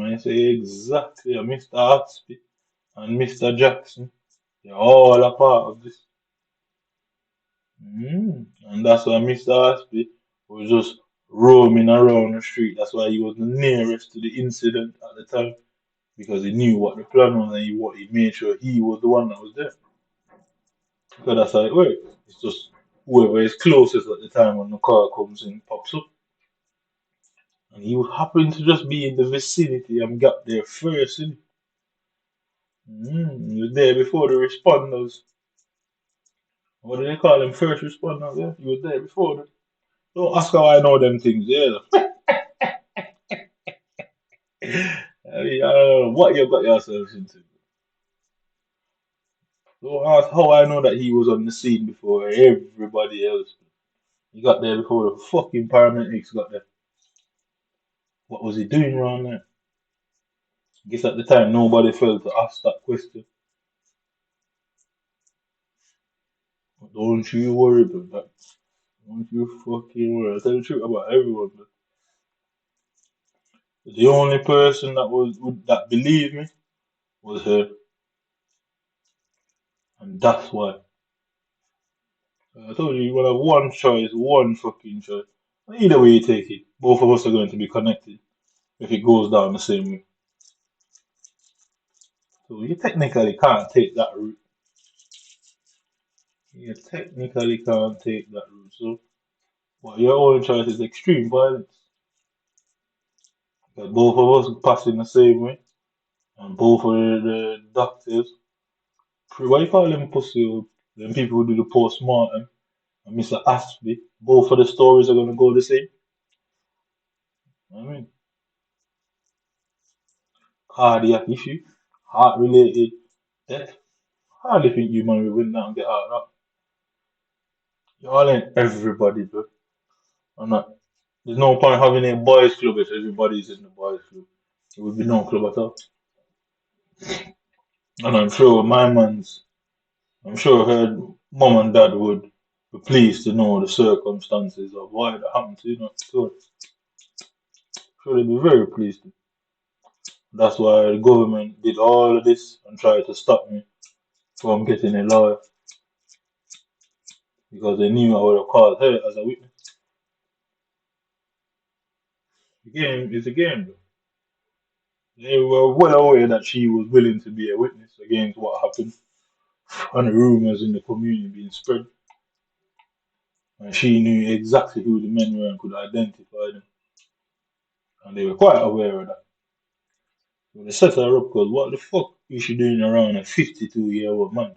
I say exactly, Mr. Hatsby and Mr. Jackson. They're all a part of this. And that's why Mr. Hatsby was just roaming around the street. That's why he was the nearest to the incident at the time. Because he knew what the plan was and he made sure he was the one that was there. Because that's how it works. It's just whoever is closest at the time when the car comes in pops up. And he happened to just be in the vicinity and got there first. He was there before the responders. What do they call them? First responders, yeah? He was there before them. Don't ask how I know them things, yeah. I mean, I don't know what you got yourselves into. Don't ask how I know that he was on the scene before everybody else. He got there before the fucking paramedics got there. What was he doing around there? I guess at the time nobody felt to ask that question. But don't you worry about that. Don't you fucking worry. I tell the truth about everyone. But the only person that believed me was her, and that's why. I told you, you gotta have one choice, one fucking choice. Either way you take it, both of us are going to be connected if it goes down the same way. So you technically can't take that route. You technically can't take that route. So what your only choice is extreme violence. Because both of us passing the same way, and both of the doctors, why you call them pussy? Them people who do the post-mortem and Mr. Aspie, both of the stories are gonna go the same. I mean, cardiac issue, heart-related death. Hardly think you man will win that and get out of that. You all ain't everybody, bro. I'm not. There's no point having a boys' club if everybody's in the boys' club. It would be no club at all. And I'm sure my man's, I'm sure her mom and dad would be pleased to know the circumstances of why that happened to you. Know? So, sure they'd be very pleased. That's why the government did all of this and tried to stop me from getting a lawyer because they knew I would have called her as a witness. The game is a game, though. They were well aware that she was willing to be a witness against what happened and the rumors in the community being spread. And she knew exactly who the men were and could identify them. And they were quite aware of that. So they set her up because what the fuck is she doing around a 52-year-old man?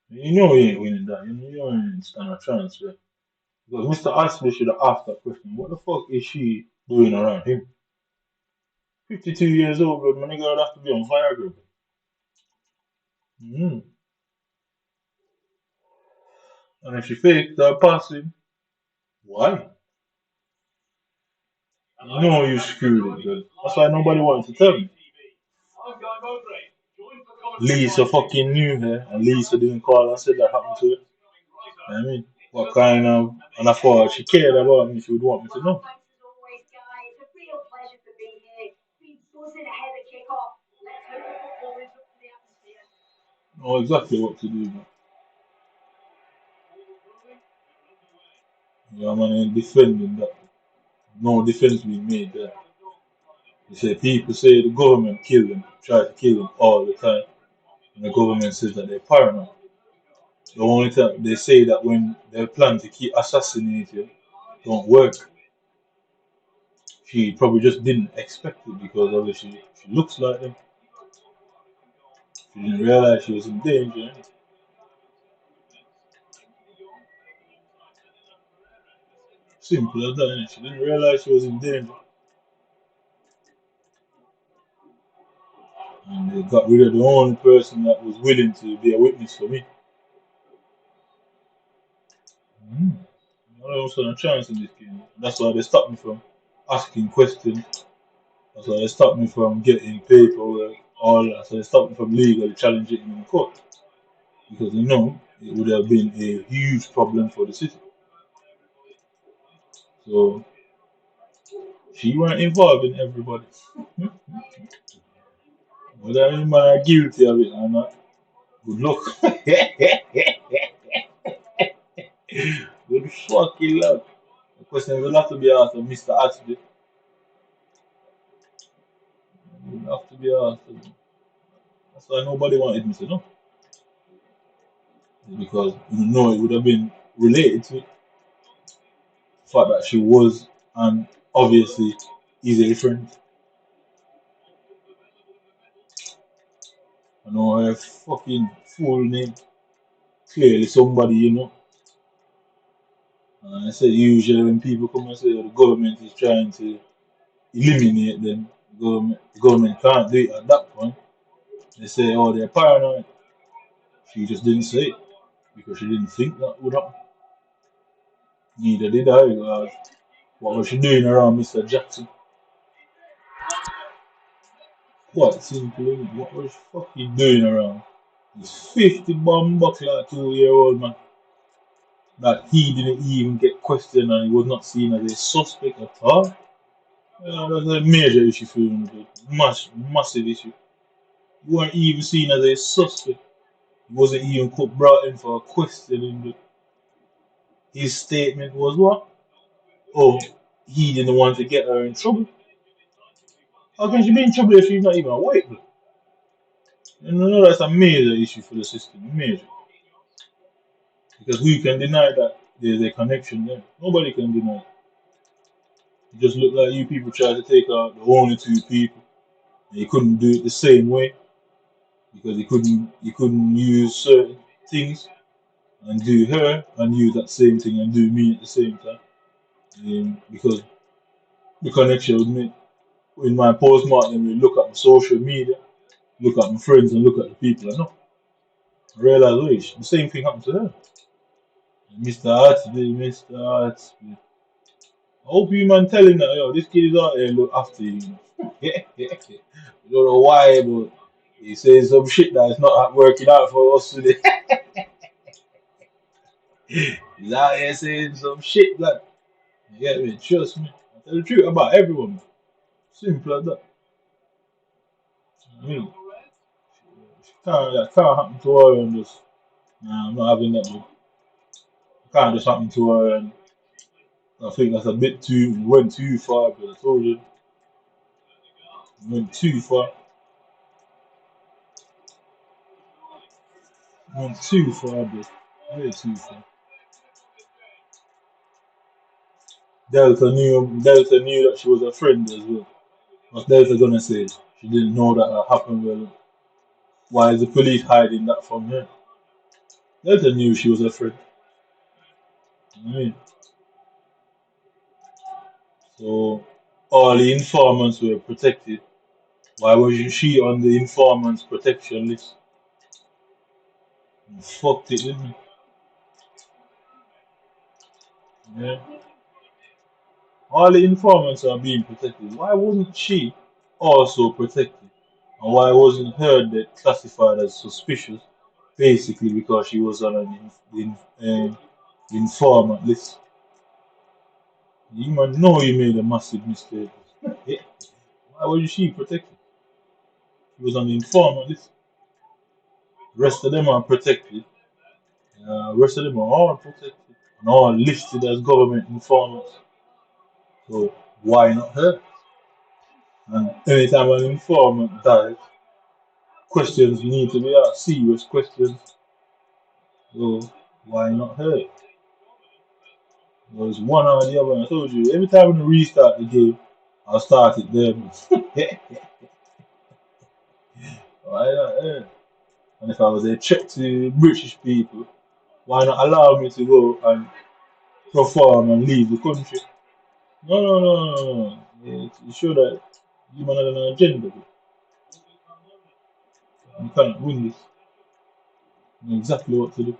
You know he ain't winning that. You know he ain't stand a chance, right? Because Mr. Ashley should have asked that question. What the fuck is she doing around him? 52 years old, bro. My nigga would have to be on Viagra. Mm. And if she faked her passing, why? You know you screwed it, girl. That's why nobody wanted to tell me. Lisa fucking knew her, and Lisa didn't call and said that happened to her. You know what I mean? What kind of, and I thought she cared about me, she would want me to know. Know exactly what to do, man. Yeah, man, ain't defending that. No defense being made there. They say people say the government kill them, try to kill them all the time. And the government says that they're paranoid. The only time they say that when they plan to keep assassinate you, don't work. She probably just didn't expect it because obviously she looks like them. She didn't realize she was in danger. Simple as that, innit? She didn't realize she was in danger. And they got rid of the only person that was willing to be a witness for me. Mm. I don't stand a chance in this game. That's why they stopped me from asking questions. That's why they stopped me from getting paperwork, all that. So they stopped me from legally challenging him in court. Because they know it would have been a huge problem for the city. So she weren't involved in everybody. Whether any man are guilty of it or not, good luck. Good fucking luck. The question will have to be asked of Mr. Atwood. Will have to be asked of him. That's why nobody wanted me to know. Because you know it would have been related to the fact that she was and obviously is a friend. I know her fucking full name. Clearly somebody you know. And I said usually when people come and say the government is trying to eliminate them, the government can't do it at that point. They say, oh, they're paranoid. She just didn't say it because she didn't think that would happen. Neither did I. What was she doing around Mr. Jackson? Quite simple. What was she fucking doing around this 50 bomb buckler 2 year old man that he didn't even get questioned and he was not seen as a suspect at all? That's a major issue for him. Massive issue. You weren't even seen as a suspect. He wasn't even brought in for a questioning. His statement was what? Oh, he didn't want to get her in trouble. How can she be in trouble if she's not even awake? You know that's a major issue for the system. Major. Because who can deny that there's a connection there? Nobody can deny it. It just look like you people try to take out the only two people. And you couldn't do it the same way because you couldn't use certain things and do her and use that same thing and do me at the same time. Because the connection would make in my postmortem we look at my social media, look at my friends and look at the people I know. I realize wait, the same thing happened to her. Mr. Hartsby, Mr. Hartsby. I hope you man tell him that yo, this kid is out there look after you. I don't know why, but he says some shit that is not working out for us today. He's out here saying some shit that you get me, trust me. I tell the truth about everyone. Simple as that. I mean, that can't happen to her and just nah, I'm not having that. It can't just happen to her and I think that's a bit too went too far, but I told you went too far. Went too far, but way too far. Delta knew that she was a friend as well. What's Delta gonna say? She didn't know that that happened. Well, why is the police hiding that from her? Delta knew she was a friend. I mean, so all the informants were protected. Why wasn't she on the informants protection list? Fucked it, didn't it? Yeah. All the informants are being protected. Why wasn't she also protected? And why wasn't her death classified as suspicious? Basically because she was on an informant list. You man know you made a massive mistake. Why was she protected? She was on the informant list. The rest of them are protected. The rest of them are all protected and all listed as government informants. So why not her? And anytime an informant dies, questions need to be asked, serious questions. So why not her? It was one or the other. I told you, every time we restart the game, I'll start it there. Why not her? And if I was a threat to British people, why not allow me to go and perform and leave the country? No, no, no, no, no. It show that you man have an agenda. You can't win this. You know exactly what to do.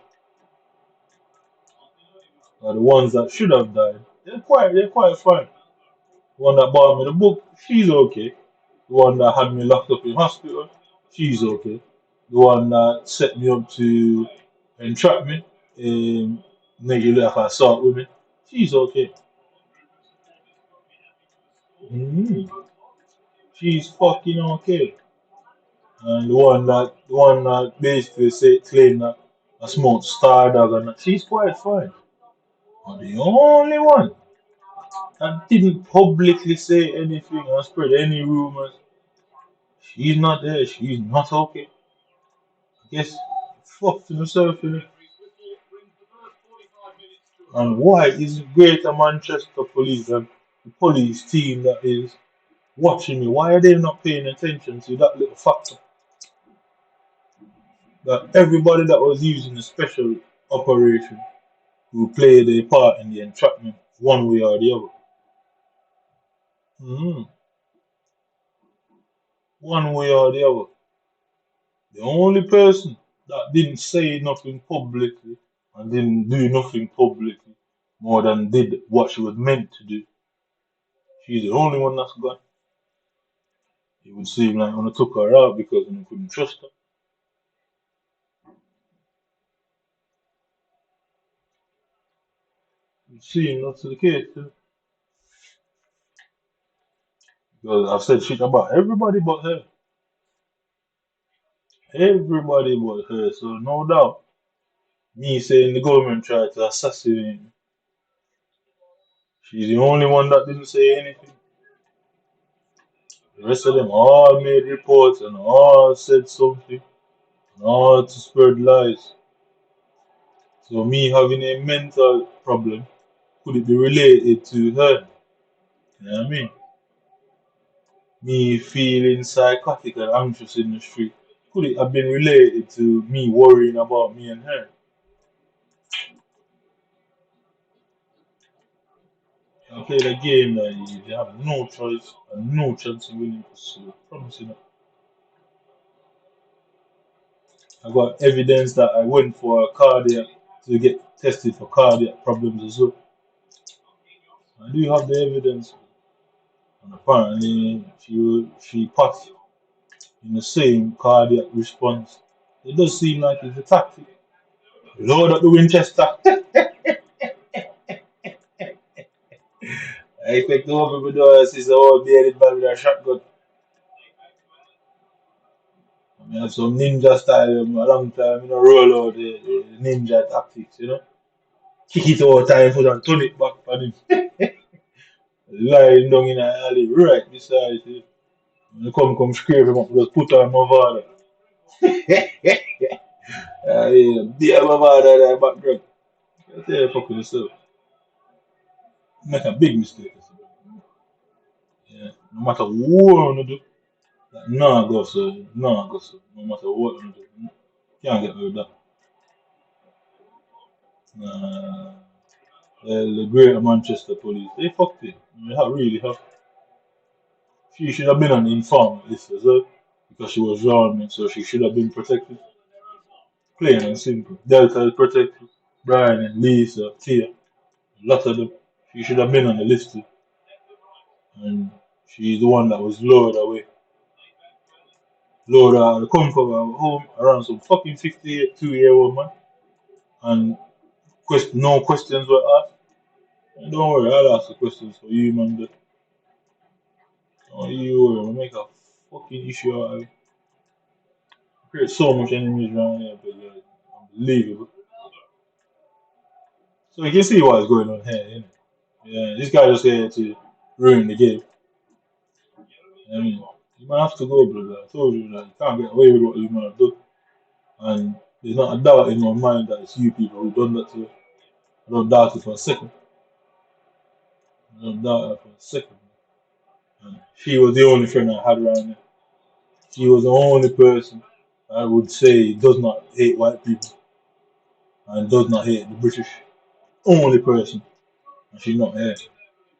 The ones that should have died, they're quite fine. The one that bought me the book, she's okay. The one that had me locked up in hospital, she's okay. The one that set me up to entrap me, make you look like I assault women, she's okay. Mhm. She's fucking okay. And the one that basically say claim that I smoked star dog and that, she's quite fine. But the only one that didn't publicly say anything or spread any rumors, she's not there. She's not okay. I guess fucked himself in it. And why is Greater Manchester Police and the police team that is watching me? Why are they not paying attention to that little factor? That everybody that was using the special operation who played a part in the entrapment one way or the other. Mm, one way or the other. The only person that didn't say nothing publicly and didn't do nothing publicly more than did what she was meant to do, she's the only one that's gone. It would seem like when I took her out because I couldn't trust her. It seemed that's the case. Because I've said shit about everybody but her. Everybody but her. So no doubt, me saying the government tried to assassinate me, she's the only one that didn't say anything. The rest of them all made reports and all said something and all to spread lies. So me having a mental problem, could it be related to her? You know what I mean? Me feeling psychotic and anxious in the street, could it have been related to me worrying about me and her? I played a game that you have no choice and no chance in winning pursue. Promise you that. I got evidence that I went for a cardiac to get tested for cardiac problems as well. I do have the evidence, and apparently she passed in the same cardiac response. It does seem like it's a tactic. Load up the Winchester. I expect the whole people do is a whole bearded man with a shotgun. I mean, have some ninja style a long time, roll out the ninja tactics. Kick it over time foot and turn it back on him. Lying down in a alley right beside it. When you come scrape him up, just put on my father. Yeah, be my father in the background. I tell you, fucking yourself. Make a big mistake. Yeah. No matter what you do, no go so, no go so. No matter what you do, can't get rid of that. Nah. The Greater Manchester Police, they fucked it. They really have. She should have been on the informant list as well because she was wrong, so she should have been protected. Plain and simple. Delta is protected. Brian and Lisa, Tia, a lot of them. She should have been on the list too. And she's the one that was lured away. Load out the comfort of our home around some fucking 58 2-year-old man, and no questions were asked. And don't worry, I'll ask the questions for you, man. Don't you worry, I'll make a fucking issue out of it. Create so much enemies around here, but like, unbelievable. So you can see what's going on here, you know. Yeah, this guy just here to ruin the game. I mean, you might have to go, brother. I told you that you can't get away with what you might have done. And there's not a doubt in my mind that it's you people who've done that to her. I don't doubt it for a second. I don't doubt it for a second. And she was the only friend I had around there. She was the only person I would say does not hate white people and does not hate the British. Only person. And she's not here.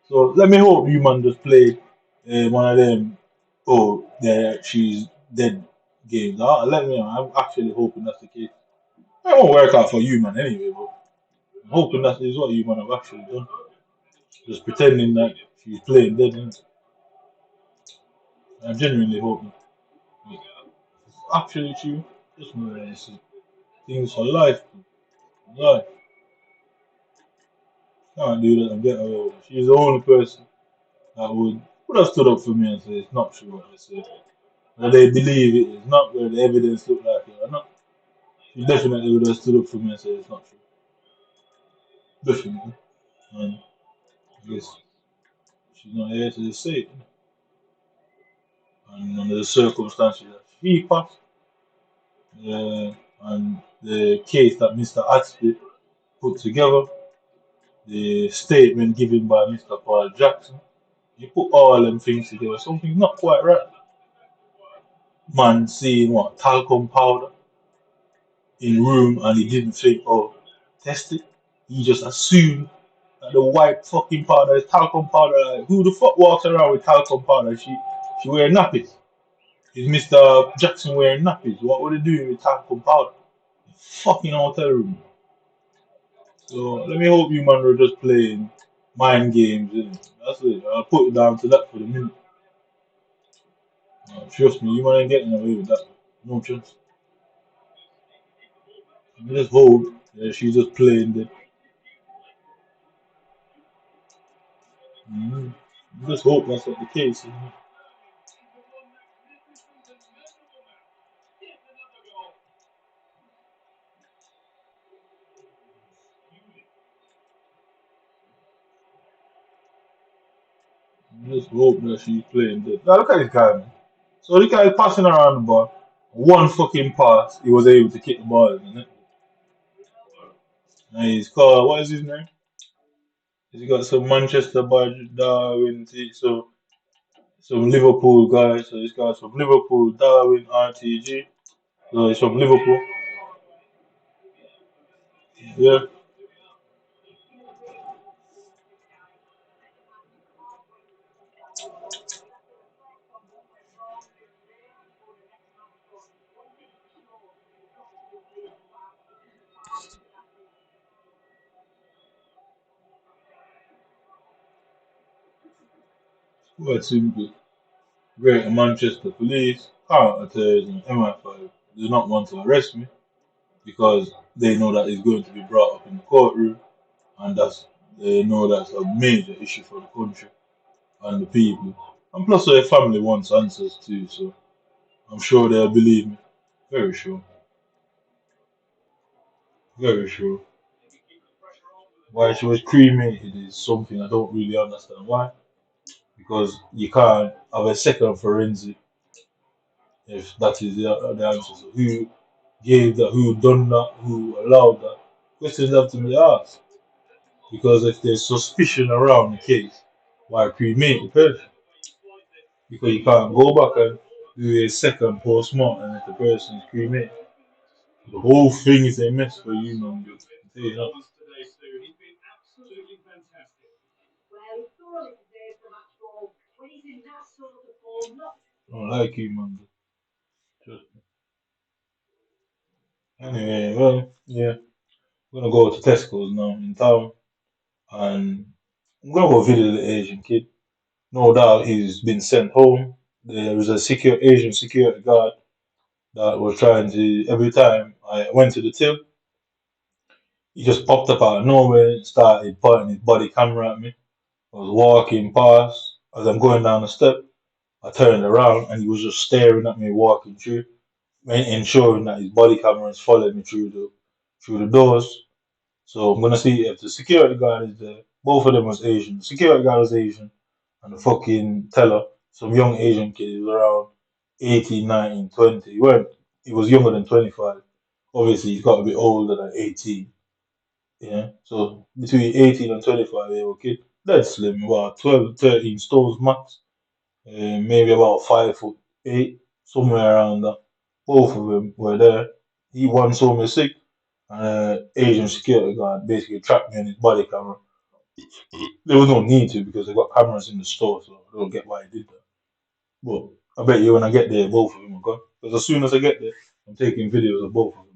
So let me hope you man just played one of them. Oh, yeah, she's dead games. Let me know. I'm actually hoping that's the case. It won't work out for you man anyway, but I'm hoping that is what you man have actually done. Just pretending that she's playing dead. And I'm genuinely hoping it's actually true. Just more things for life. Life. Can't do that and get away with it. She's the only person that would have stood up for me and said it's not true what they say. Whether they believe it is not, where the evidence look like it or not. She definitely would have stood up for me and said it's not true. Definitely. And I guess she's not here to say it. And under the circumstances that she passed, and the case that Mr. Axby put together, the statement given by Mr. Paul Jackson, you put all them things together, something's not quite right. Man seeing what talcum powder in room and he didn't think, oh, test it. He just assumed that the white fucking powder is talcum powder. Like, who the fuck walks around with talcum powder? She wearing nappies. Is Mr. Jackson wearing nappies? What were they doing with talcum powder? Fucking hotel room. So let me hope you man are just playing mind games. That's it. I'll put it down to that for the minute. Trust me, you man ain't getting away with that. No chance. I just hope she's just playing the. Mm, just hope that's not the case. Just hope that she's playing dead. Now look at this guy, man. So this guy is passing around the ball. One fucking pass, he was able to kick the ball in, innit? And he's called, what is his name? He got some Manchester by Darwin, so some Liverpool guy. So this guy's from Liverpool, Darwin, RTG. So he's from Liverpool. Yeah, quite simple. Greater Manchester Police, counter-terrorism, MI5 do not want to arrest me because they know that it's going to be brought up in the courtroom and they know that's a major issue for the country and the people. And plus, their family wants answers too, so I'm sure they'll believe me. Very sure. Very sure. Why she was cremated is something I don't really understand. Why? Because you can't have a second forensic if that is the answer. So who gave that? Who done that? Who allowed that? Questions have to be asked. Because if there's suspicion around the case, why cremate the person? Because you can't go back and do a second post-mortem if the person is cremated. The whole thing is a mess for you, man. You know, I don't like you, man. Just, anyway, well, yeah, I'm gonna go to Tesco's now in town, and I'm gonna go visit the Asian kid. No doubt he's been sent home. There was a secure Asian security guard that were trying to. Every time I went to the till, he just popped up out of nowhere and started pointing his body camera at me. I was walking past as I'm going down the step. I turned around and he was just staring at me walking through, ensuring that his body cameras followed me through the doors. So I'm gonna see if the security guard is there. Both of them was Asian. The security guard was Asian, and the fucking teller, some young Asian kid, he was around 18, 19, 20. He weren't. He was younger than 25. Obviously, he's got to be older than 18. Yeah. So between 18 and 25 year old kid, that's slim, about 12, 13 stones max, maybe about 5'8", somewhere around that. Both of them were there. He one saw me sick, and Asian security guard basically tracked me on his body camera. There was no need to because they got cameras in the store, so I don't get why he did that. But I bet you when I get there, both of them are gone. Because as soon as I get there, I'm taking videos of both of them.